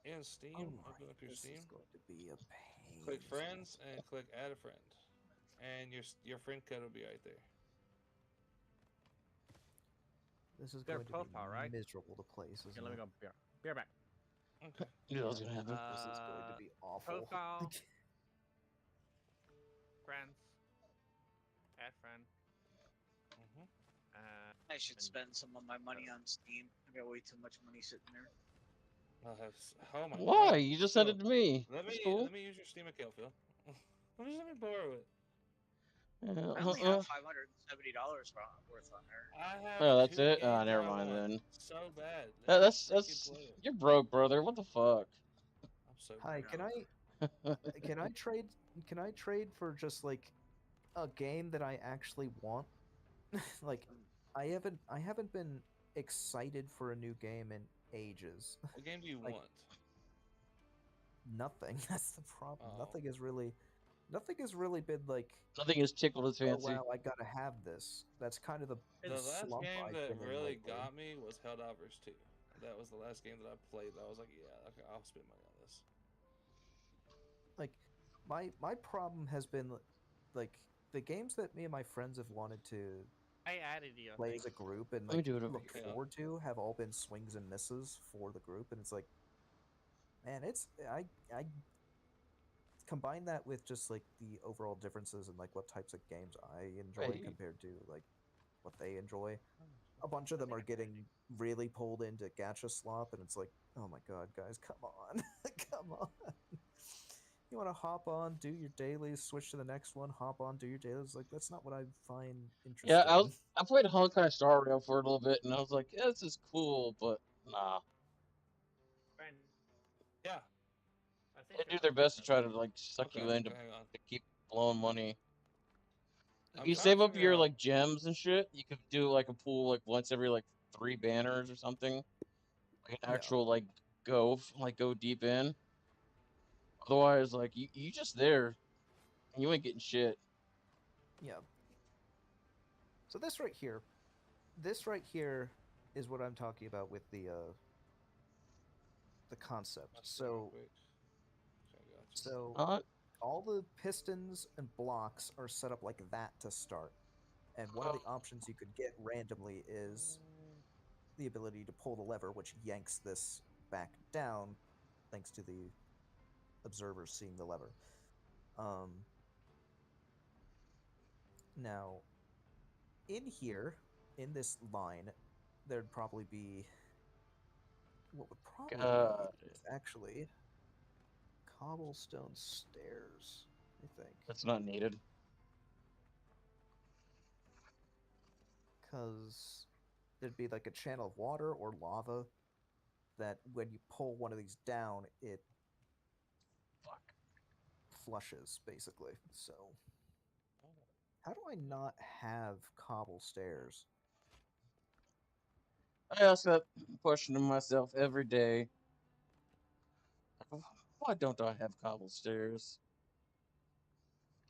In Steam, open up your This Steam. is going to be a pain. Click friends and click add a friend, and your friend code will be right there. This is Their going to profile, be right? miserable to place, Okay, isn't let me it? go. Beer back. Okay. Knew that was gonna happen. This is going to be awful. Profile. Friends. Add friend. Mhm. I should And- spend some of my money on Steam. I got way too much money sitting there. I'll have. Oh my Why? god. You just So, sent it to me. Let That's me cool. let me use your Steam account, Phil. Let me borrow it. I only have $570 worth on there. I have Oh, that's 2 it. Ah, games never I mind want then. so bad. Let me freaking That's play it. you're broke, brother. What the fuck? I'm so Hi, broke. can I trade for just like a game that I actually want? Like I haven't been excited for a new game in ages. What game do you Like want? nothing. That's the problem. Oh, Nothing has really been like, Nothing has tickled his oh fancy. wow, I gotta have this. That's kind of the the last slump game I've that been in really lately. got me was Helldivers 2. That was the last game that I played. That I was like, yeah, okay, I'll spend money on this. Like my problem has been like the games that me and my friends have wanted to I added you, I play think. as a group and Let me like do it over looked here. Hang on. forward to have all been swings and misses for the group, and it's like, man, it's I combine that with just like the overall differences in like what types of games I enjoy Wait, compared to like what they enjoy. A bunch of I them think are I added you. getting really pulled into gacha slop, and it's like, oh my god, guys, come on, come on. You want to hop on, do your dailies, switch to the next one, hop on, do your dailies. Like that's not what I find yeah, interesting. I played Honkai Star Rail for a little bit, and I was like, yeah, this is cool, but nah. Brandon, Yeah. I They think you're do their coming best to here. try to like suck you Okay. in Okay. Hang on. to keep blowing money. If I'm you trying to save up figure your out. like gems and shit, you could do like a pool like once every like 3 banners or something. Like an Yeah, actual like go deep in. Otherwise, like you just there and you ain't getting shit. yeah. So this right here is what I'm talking about with the concept. I'll see real So quick. Okay, I got you. so Not all the pistons and blocks are set up like that to start. And one of the options you could get randomly is the ability to pull the lever, which yanks this back down, thanks to the observer seeing the lever. Um, Now, in here, in this line, there'd probably be what would probably be God, is actually cobblestone stairs, I think. that's not needed. Because there'd be like a channel of water or lava that when you pull one of these down, it Fuck. flushes, basically. So, Oh, how do I not have cobble stairs? I ask that question to myself every day. Why don't I have cobble stairs?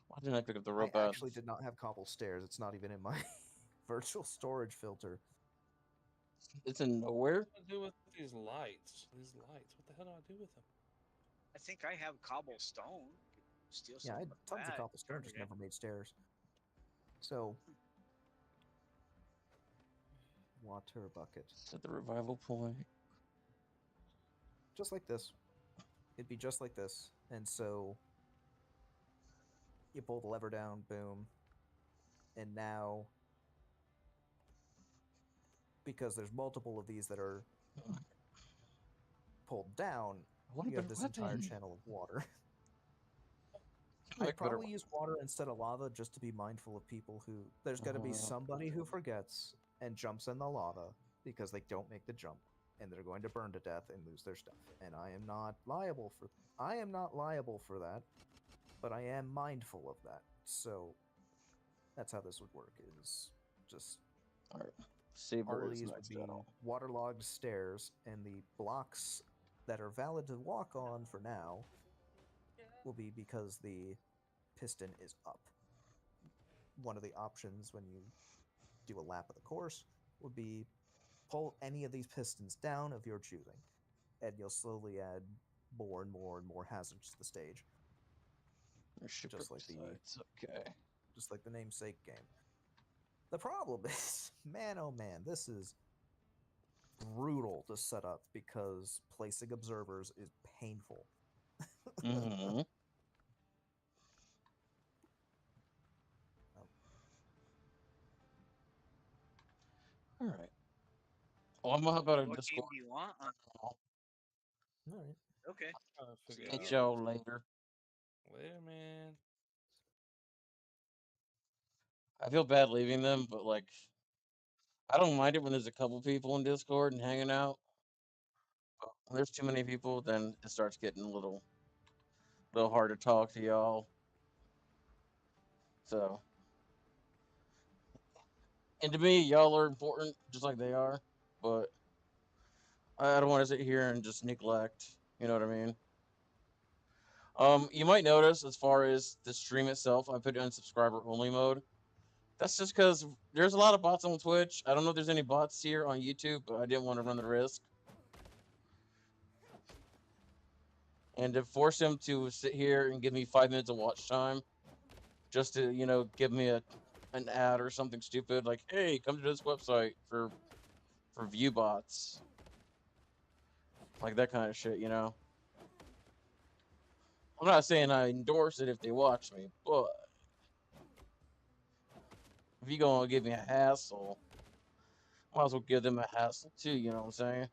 Why didn't I pick up the I robot? actually did not have cobble stairs. It's not even in my virtual storage filter. It's in nowhere. what do I do with these lights? These lights. What the hell do I do with them? I think I have cobblestone. Could steal Yeah, I some had of tons of that. cobblestone, just Okay. never made stairs. So, water bucket. Set the revival point. Just like this. It'd be just like this. And so you pull the lever down, boom. And now, because there's multiple of these that are I pulled down, want a you have better this entire weapon. channel of water. Can I'd make a better probably use water instead of lava just to be mindful of people who. There's going to be weapon. somebody who forgets and jumps in the lava because they don't make the jump and they're going to burn to death and lose their stuff. And I am not liable for. I am not liable for that, but I am mindful of that. So that's how this would work. Is just Alright. all Saber of is these would next at be all. waterlogged stairs, and the blocks that are valid to walk on for now will be because the piston is up. One of the options when you do a lap of the course would be pull any of these pistons down of your choosing, and you'll slowly add more and more and more hazards to the stage, Shipwreck just like the sites. Okay. just like the namesake game. The problem is, man, oh man, this is brutal to set up because placing observers is painful. Mm-hmm. Oh, Alright. Well, I'm gonna hop out of What game Discord. do you want? I'll all right. Okay. Trying to See figure catch you. out. y'all later. Later, man. I feel bad leaving them, but like I don't mind it when there's a couple people in Discord and hanging out. But when there's too many people, then it starts getting a little hard to talk to y'all. So And to me, y'all are important, just like they are. But I don't want to sit here and just neglect. You know what I mean? You might notice as far as the stream itself, I put it in subscriber only mode. That's just because there's a lot of bots on Twitch. I don't know if there's any bots here on YouTube, but I didn't want to run the risk. And to force him to sit here and give me 5 minutes of watch time, just to give me an ad or something stupid like, "Hey, come to this website for view bots," like that kind of shit. I'm not saying I endorse it if they watch me, but if you gonna give me a hassle, might as well give them a hassle too. You know what I'm saying?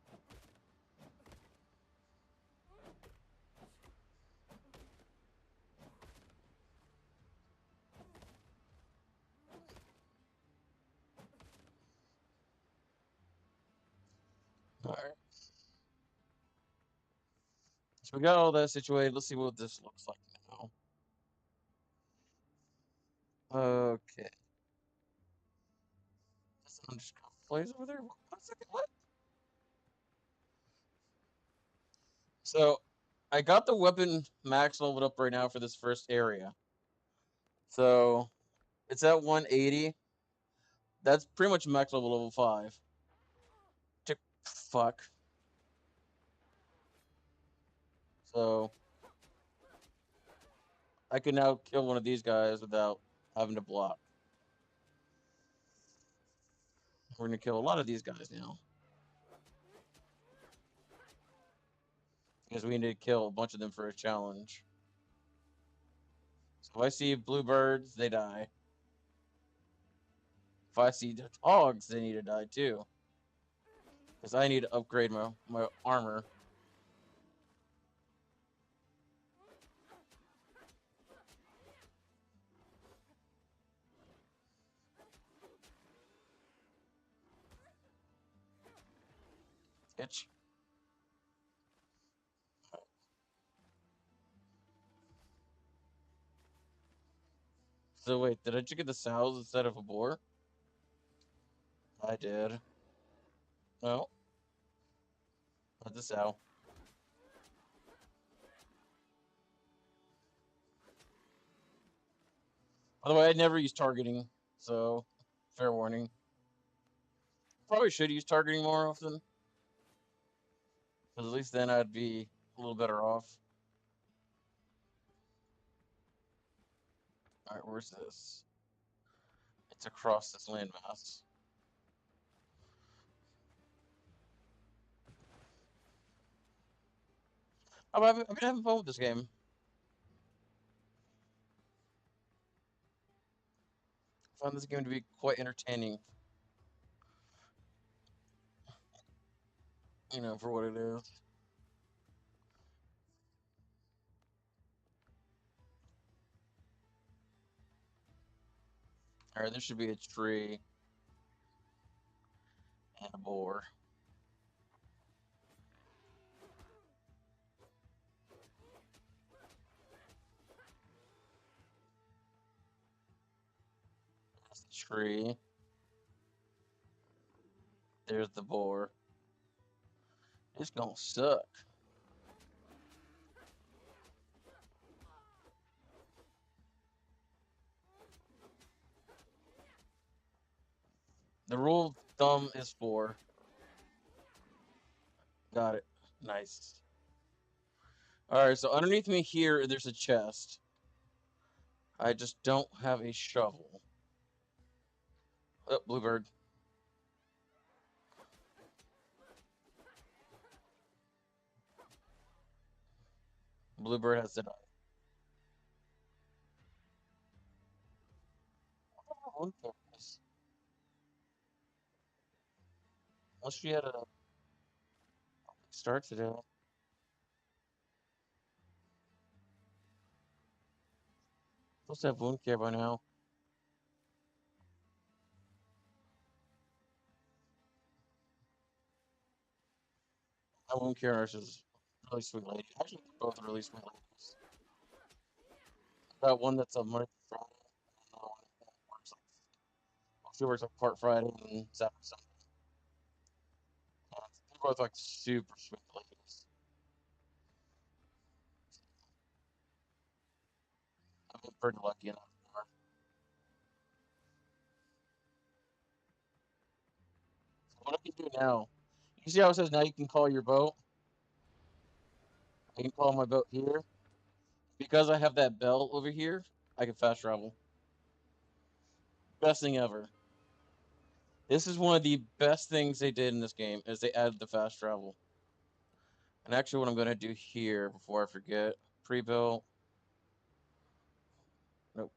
All right. So we got all that situated. Let's see what this looks like now. Okay. That's an undercover place over there. One second, what? So I got the weapon max leveled up right now for this first area. So it's at 180. That's pretty much max level 5. Fuck. So I can now kill one of these guys without having to block. We're gonna kill a lot of these guys now. Because we need to kill a bunch of them for a challenge. So if I see bluebirds, they die. If I see dogs, they need to die too. Because I need to upgrade my armor. Bitch. So wait, did I just get the sows instead of a boar? I did. No, not the sow. By the way, I never use targeting, so fair warning. Probably should use targeting more often, because at least then I'd be a little better off. All right, where's this? It's across this landmass. I've been having fun with this game. I found this game to be quite entertaining, for what it is. All right, there should be a tree and a boar. That's the tree. There's the boar. It's gonna suck. The rule of thumb is 4. Got it. Nice. Alright, so underneath me here, there's a chest. I just don't have a shovel. Oh, bluebird. Bluebird has to die. Oh, unless she had a start today. Supposed to have wound care by now. My wound care nurse is a really sweet lady. Actually, they're both really sweet ladies. Got one that's a Monday through Friday, and another one that works like She works like part Friday and Saturday, Sunday. They're both like super sweet ladies. I've been pretty lucky enough. So what I can do now, you see how it says now you can call your boat? I can call my boat here. Because I have that bell over here, I can fast travel. Best thing ever. This is one of the best things they did in this game is they added the fast travel. And actually what I'm going to do here before I forget, pre-built. Nope.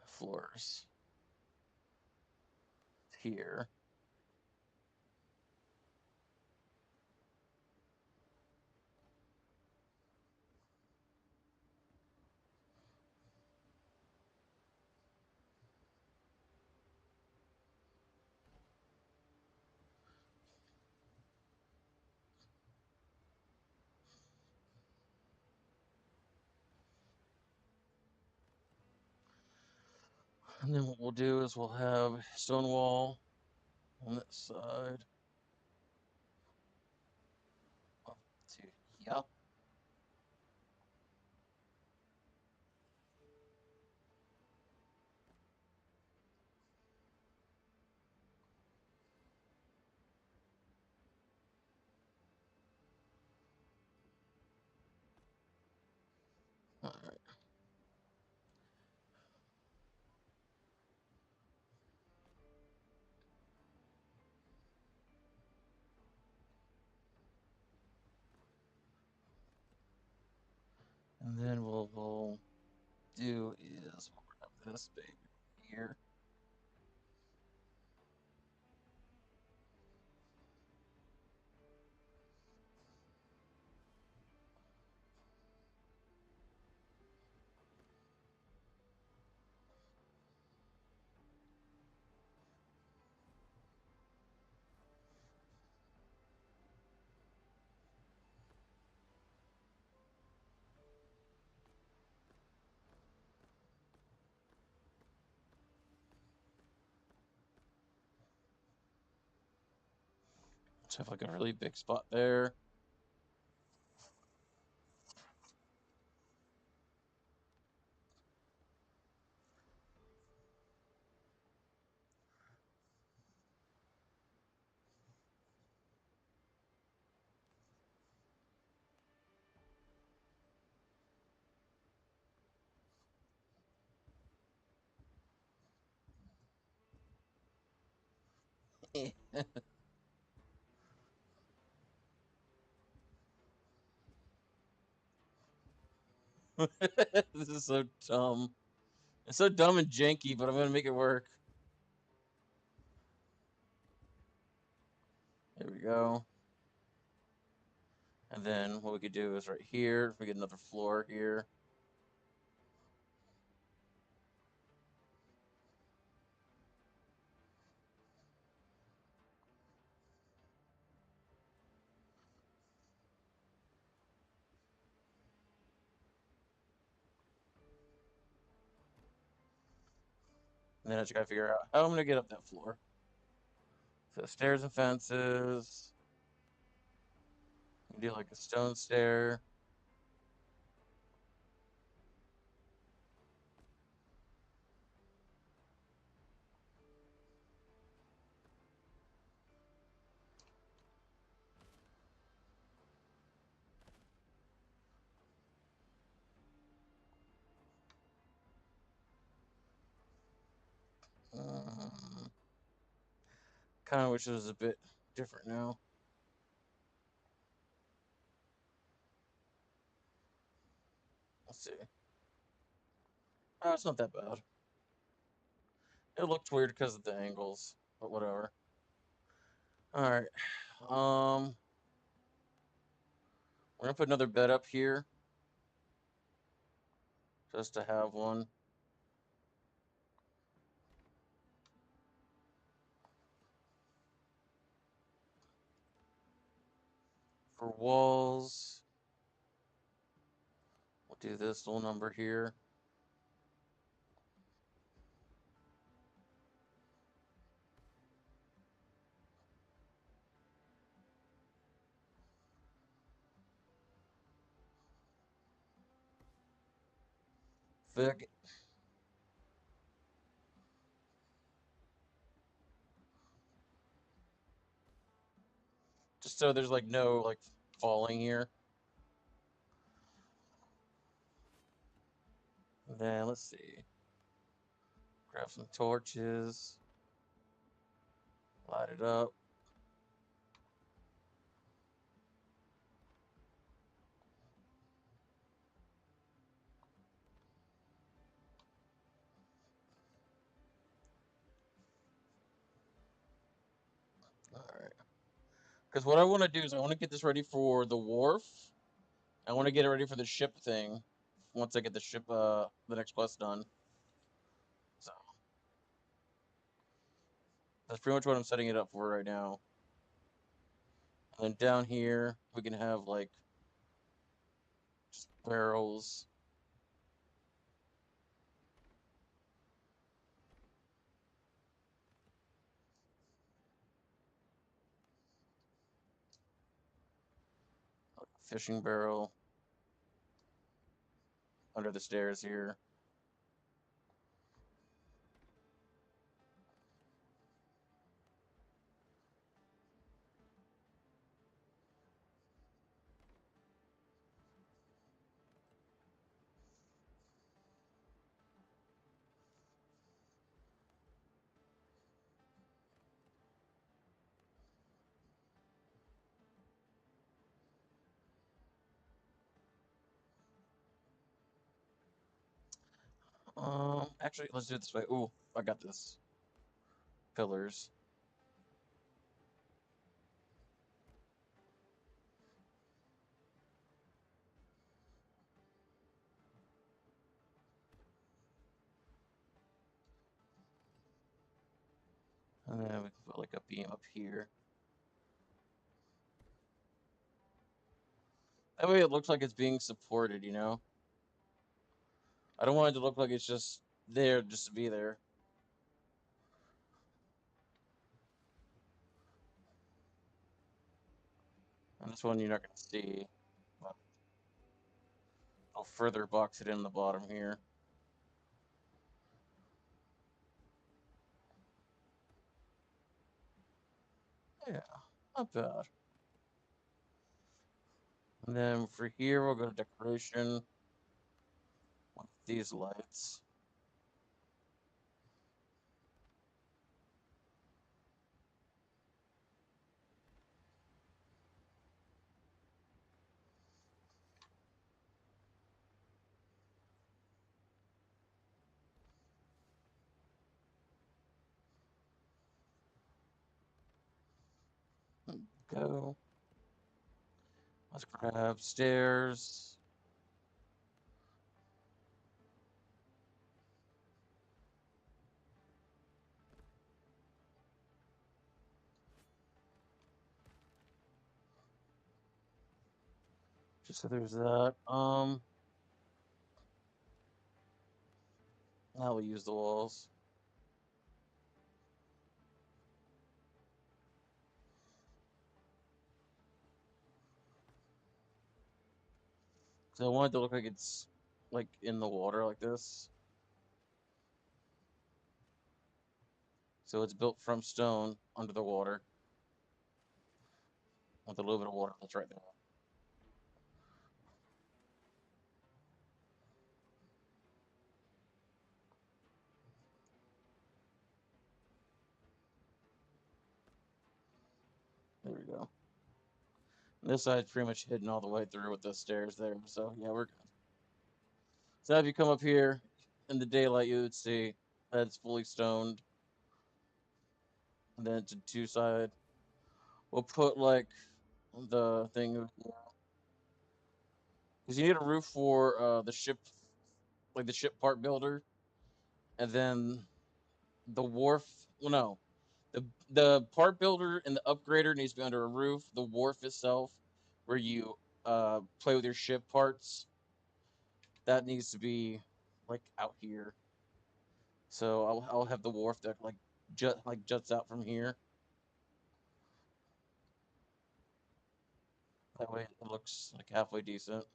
Floors. Here. And then what we'll do is we'll have stone wall on this side. Up to here. Alright. And then what we'll do is we'll grab this baby here. Let's have like a really big spot there. This is so dumb. It's so dumb and janky, but I'm gonna make it work. There we go. And then what we could do is right here, we get another floor here. And then I just gotta figure out how I'm gonna get up that floor. So stairs and fences. We do like a stone stair. Um, kind of wish it was a bit different now. Let's see. Oh, it's not that bad. It looked weird because of the angles, but whatever. All right. We're gonna put another bed up here, just to have one. For walls, we'll do this little number here. traffic. Just so there's like no like falling here. And then let's see. Grab some torches. Light it up. Alright. Because what I want to do is I want to get this ready for the wharf. I want to get it ready for the ship thing. Once I get the ship, the next quest done. So that's pretty much what I'm setting it up for right now. And then down here we can have like just barrels. Like a fishing barrel under the stairs here. Actually, let's do it this way. Ooh, I got this. Pillars. And then we can put like a beam up here. That way it looks like it's being supported, you know? I don't want it to look like it's just there just to be there. And this one you're not going to see. But I'll further box it in the bottom here. Yeah, not bad. And then for here, we'll go to decoration with these lights. Go. Let's grab stairs. Just so there's that. Now we'll use the walls. So I want it to look like it's like in the water like this. So it's built from stone under the water with a little bit of water that's right there. There we go. And this side's pretty much hidden all the way through with the stairs there. So yeah, we're good. So if you come up here in the daylight, you would see that it's fully stoned. And then to two side, we'll put like the thing because you need a roof for the ship, like the ship part builder, and then the wharf. Well, no, the part builder and the upgrader needs to be under a roof. The wharf itself, where you play with your ship parts, that needs to be like out here. So I'll have the wharf that like juts out from here. That way it looks like halfway decent.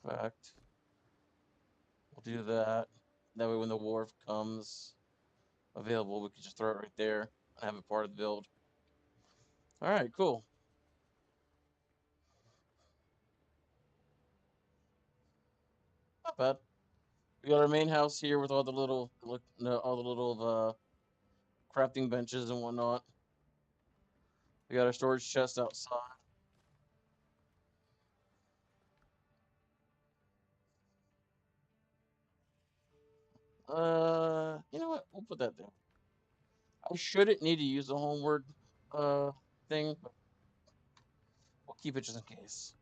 fact, we'll do that. That way, when the wharf comes available, we can just throw it right there and have it part of the build. All right, cool. Not bad. We got our main house here with all the little, crafting benches and whatnot. We got our storage chest outside. You know what? We'll put that there. I shouldn't need to use the homeward thing, but we'll keep it just in case.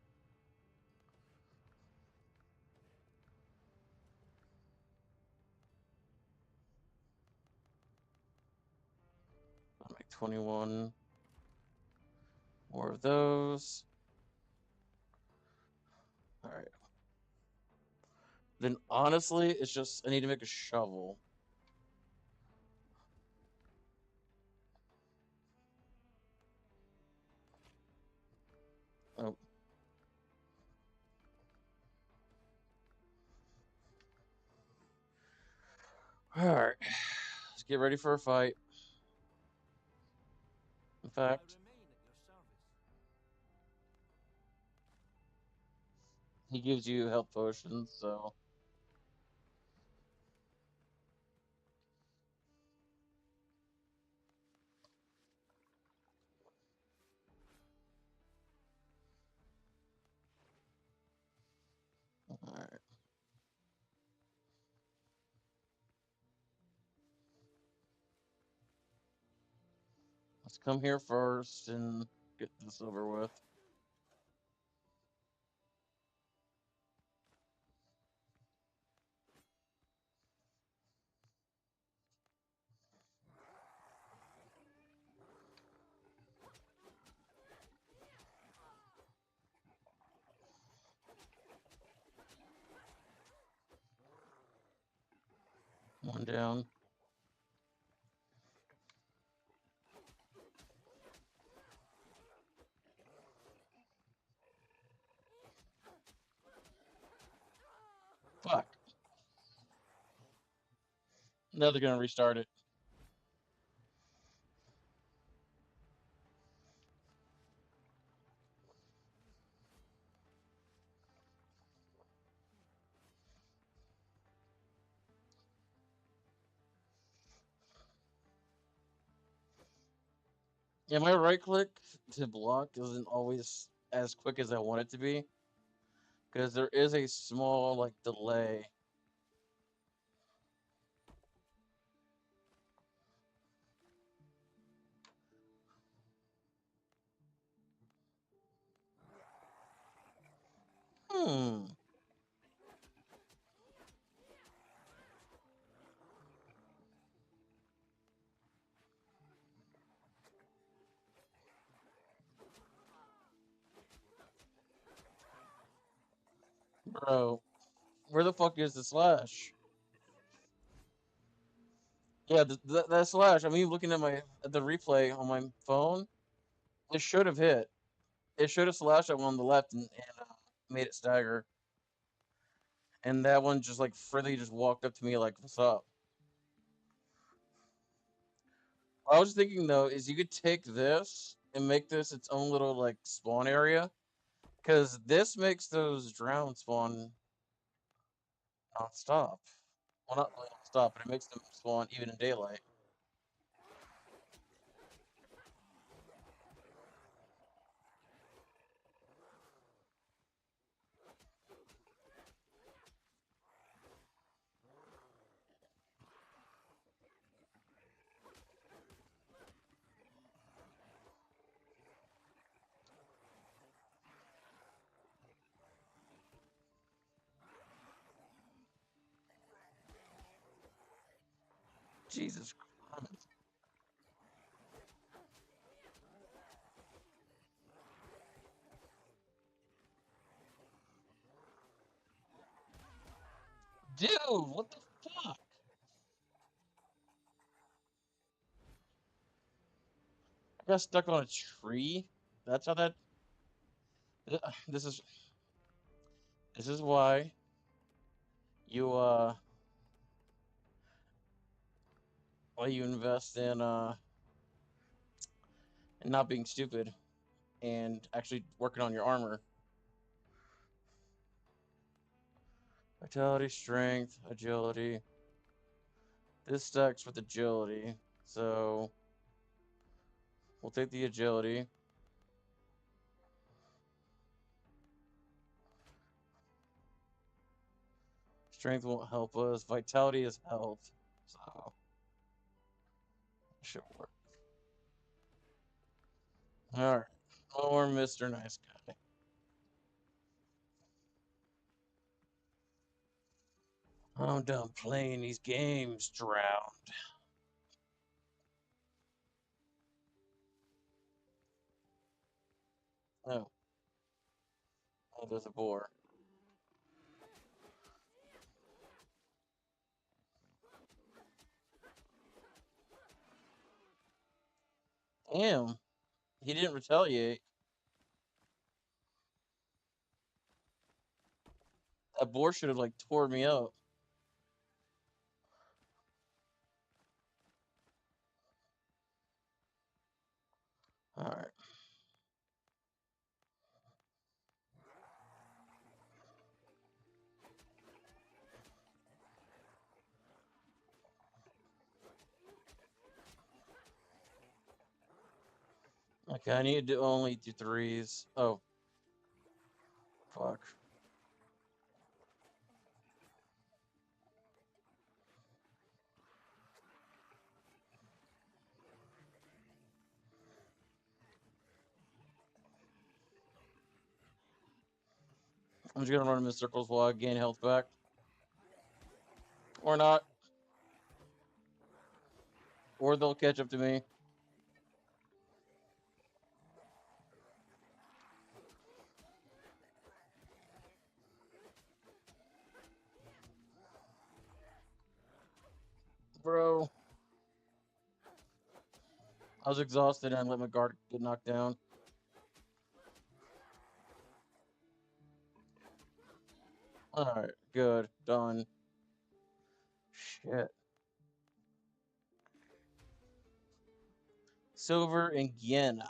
I'll make 21 more of those. All right. Then honestly, it's just I need to make a shovel. Oh. All right. Let's get ready for a fight. In fact, he gives you health potions, so. All right. Let's come here first and get this over with. One down. Fuck. Now they're gonna restart it. Yeah, my right click to block isn't always as quick as I want it to be, because there is a small like delay. Hmm. Bro, where the fuck is the slash? Yeah, that slash. I mean, looking at the replay on my phone, it should have hit. It should have slashed that one on the left and made it stagger. And that one just like freely just walked up to me like, "What's up?" What I was thinking though is you could take this and make this its own little like spawn area, because this makes those drown spawn non-stop. Well, not really non-stop, but it makes them spawn even in daylight. Jesus Christ. Dude, what the fuck? I got stuck on a tree? That's how that. This is. This is why you invest in not being stupid and actually working on your armor. Vitality, strength, agility. This stacks with agility, so we'll take the agility. Strength won't help us. Vitality is health, so should work. All right, more Mr. Nice Guy. I'm done playing these games, drowned. Oh, there's a boar. Damn, he didn't retaliate. That boar should have like tore me up. All right. Okay, I need to only do threes. Oh, fuck. I'm just gonna run him in circles while I gain health back. Or not. Or they'll catch up to me. Bro. I was exhausted and I let my guard get knocked down. Alright, good. Done. Shit. Silver and Guiana.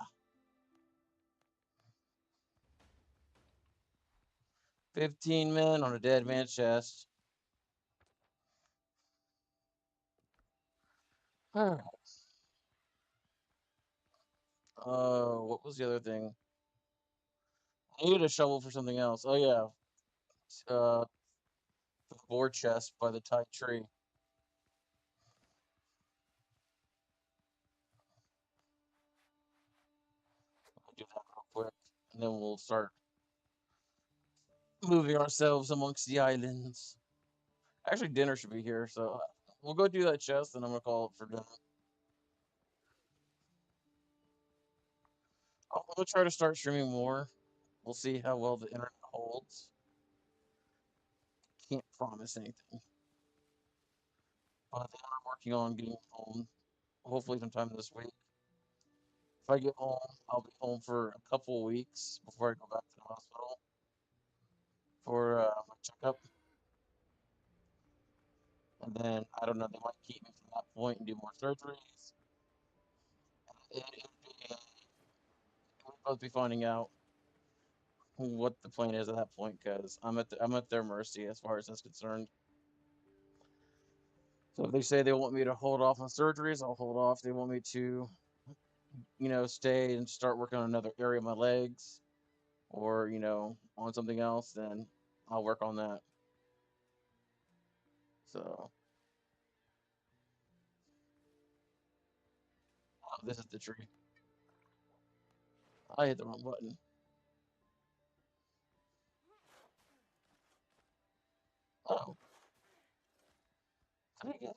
15 men on a dead man's chest. Alright. What was the other thing? I needed a shovel for something else. Oh yeah. The boar chest by the tight tree. I'll do that real quick. And then we'll start moving ourselves amongst the islands. Actually, dinner should be here, so we'll go do that chest, and I'm gonna call it for dinner. I'm gonna try to start streaming more. We'll see how well the internet holds. Can't promise anything, but I'm working on getting home. Hopefully, sometime this week. If I get home, I'll be home for a couple weeks before I go back to the hospital for my checkup. And then I don't know, they might keep me from that point and do more surgeries. We'll both be finding out what the plan is at that point because I'm at their mercy as far as that's concerned. So if they say they want me to hold off on surgeries, I'll hold off. They want me to, stay and start working on another area of my legs, or on something else, then I'll work on that. So this is the tree. I hit the wrong button. Oh, did I get it?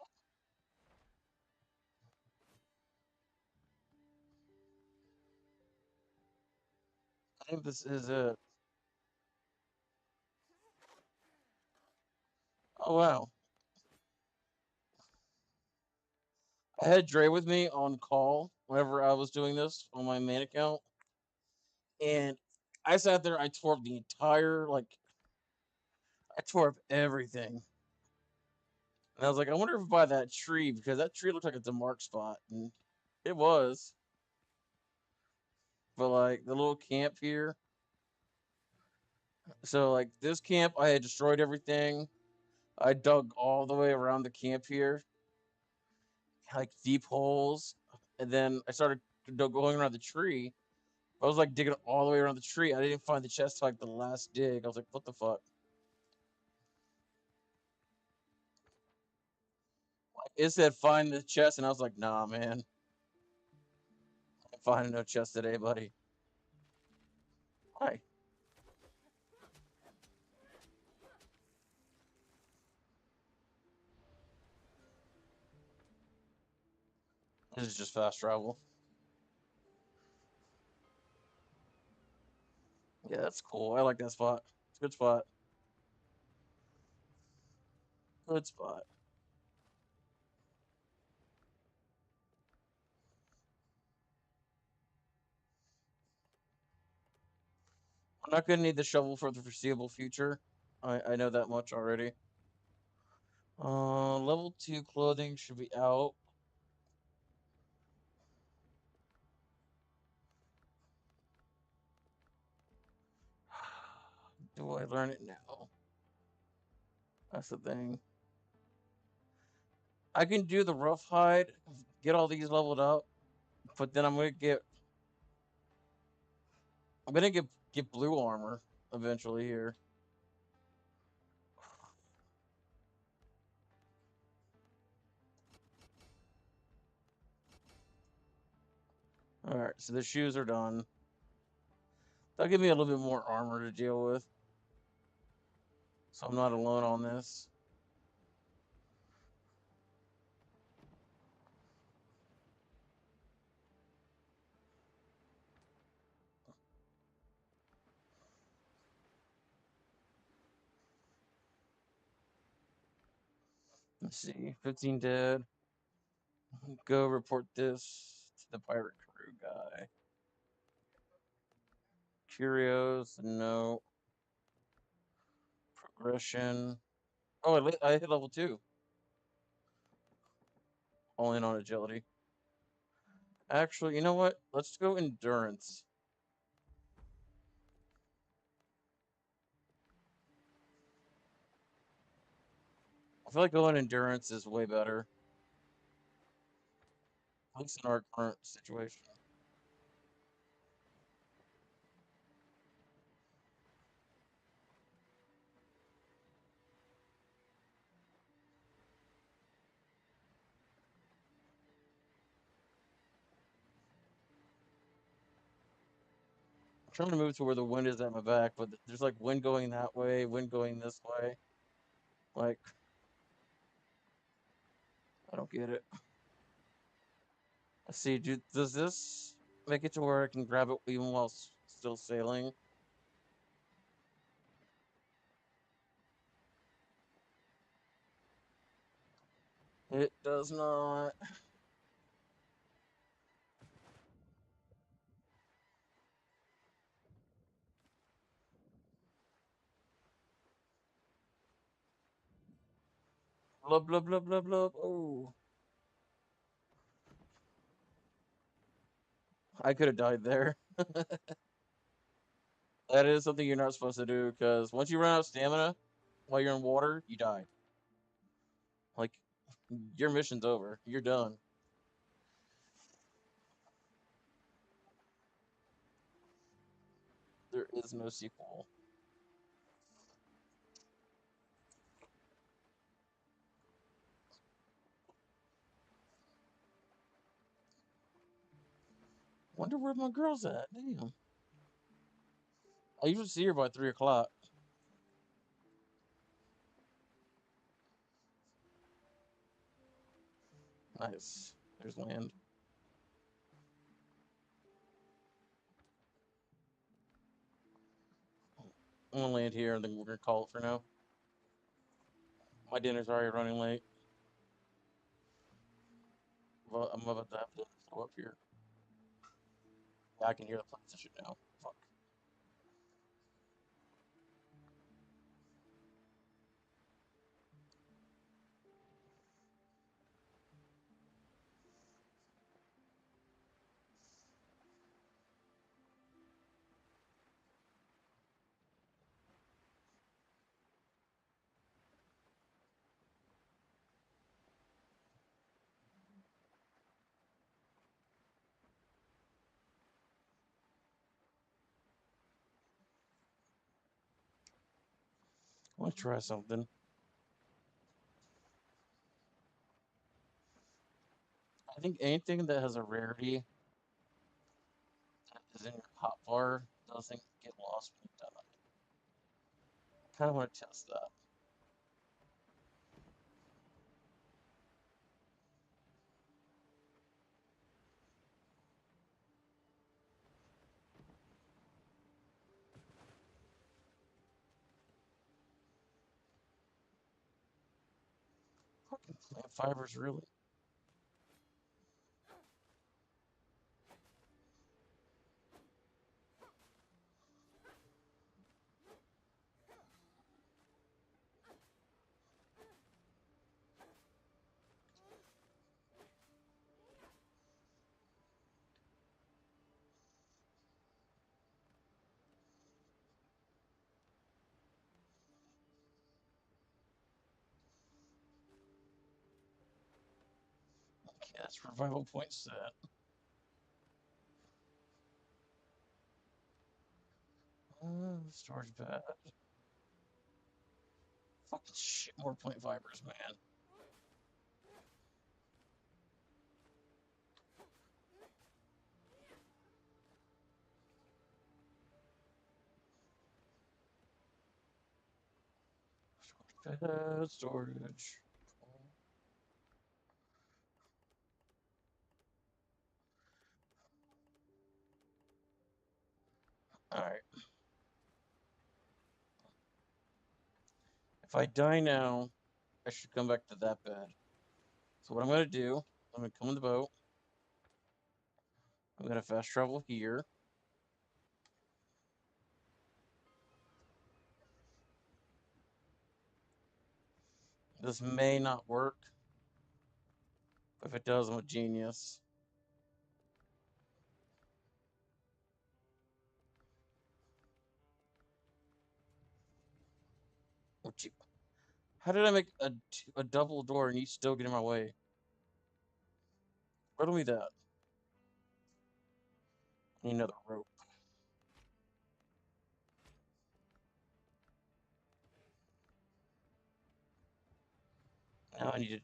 I think this is it. Oh wow. I had Dre with me on call whenever I was doing this on my main account, and I sat there. I tore up the entire I tore up everything. And I was like, I wonder if I buy that tree because that tree looks like it's a mark spot, and it was. But like the little camp here, so like this camp, I had destroyed everything. I dug all the way around the camp here, like deep holes, and then I started going around the tree. I was like digging all the way around the tree. I didn't find the chest till, like the last dig. I was like, what the fuck? Like, it said find the chest, and I was like, nah, man, I'm finding no chest today, buddy. Hi. This is just fast travel. Yeah, that's cool. I like that spot. It's a good spot. Good spot. I'm not gonna need the shovel for the foreseeable future. I know that much already. Level 2 clothing should be out. Do I learn it now? That's the thing. I can do the rough hide, get all these leveled up, but then I'm gonna get blue armor eventually here. Alright, so the shoes are done. That'll give me a little bit more armor to deal with. So I'm not alone on this. Let's see. 15 dead. Go report this to the pirate crew guy. Curios, no. Progression. Oh, I hit level 2. All in on agility. Actually, you know what? Let's go endurance. I feel like going endurance is way better. At least in our current situation. I'm trying to move to where the wind is at my back, but there's like wind going that way, wind going this way. Like, I don't get it. Let's see, does this make it to where I can grab it even while still sailing? It does not. Blah, blah, blah, blah, blah. Oh. I could have died there. That is something you're not supposed to do, because once you run out of stamina while you're in water, you die. Like, your mission's over. You're done. There is no sequel. Wonder where my girl's at. Damn. I usually see her by 3 o'clock. Nice. There's land. I'm gonna land here and then we're gonna call it for now. My dinner's already running late. Well, I'm about to have to go up here. Yeah, I can hear the planes and shit now. Fuck. want to try something. I think anything that has a rarity that is in your hotbar doesn't get lost when you die. I kind of want to test that. Fucking plant fibers, really. Okay, that's revival point set. Storage pad. Fucking shit, more plant fibers, man. Storage pad, storage. Alright. If I die now, I should come back to that bed. So what I'm going to do, I'm going to come in the boat. I'm going to fast travel here. This may not work. But if it does, I'm a genius. How did I make a double door and you still get in my way? Riddle me that. I need another rope. Now I need to die.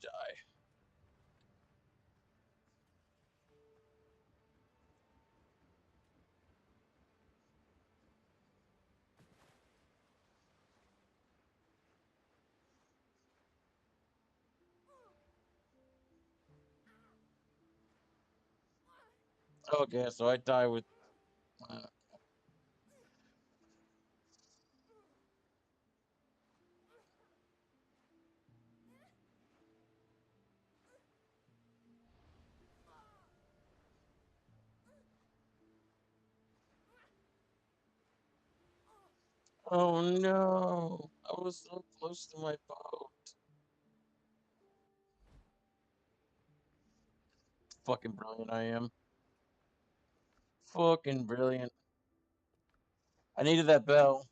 Okay, so I die with... Oh no! I was so close to my boat. Fucking brilliant I am. Fucking brilliant. I needed that bell,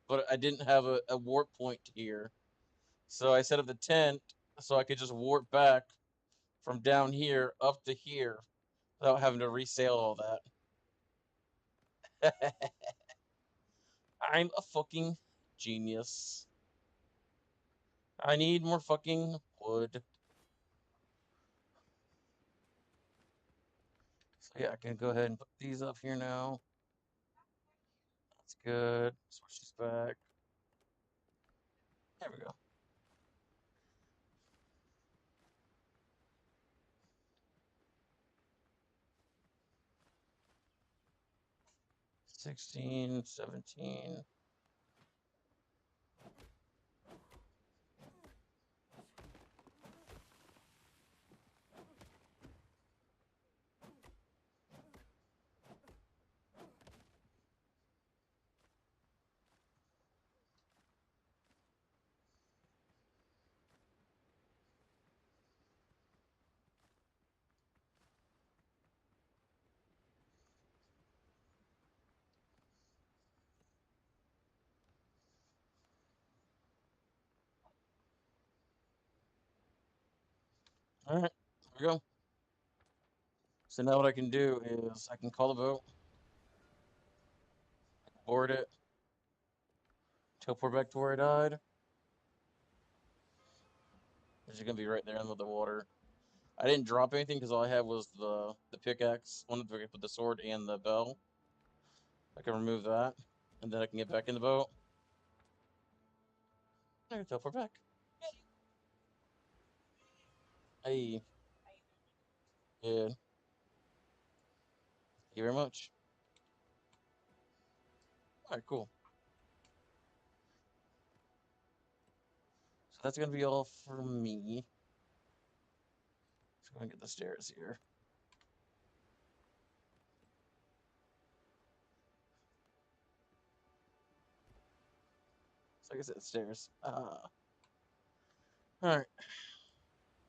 but I didn't have a warp point here. So I set up the tent so I could just warp back from down here up to here without having to resail all that. I'm a fucking genius. I need more fucking wood. So yeah, I can go ahead and put these up here now. That's good. Switch these back. There we go. $16, $17. All right, there we go. So now what I can do is I can call the boat, board it, teleport back to where I died. She's gonna be right there in the water. I didn't drop anything because all I had was the pickaxe, one of the with the sword and the bell. I can remove that, and then I can get back in the boat. There, teleport back. Hey, good. Thank you very much. All right, cool. So that's gonna be all for me. So I'm gonna get the stairs here. So I guess it's stairs. All right.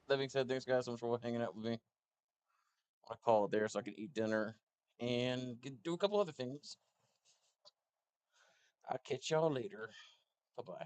That being said, thanks guys so much for hanging out with me. I want to call it there so I can eat dinner and do a couple other things. I'll catch y'all later. Bye bye.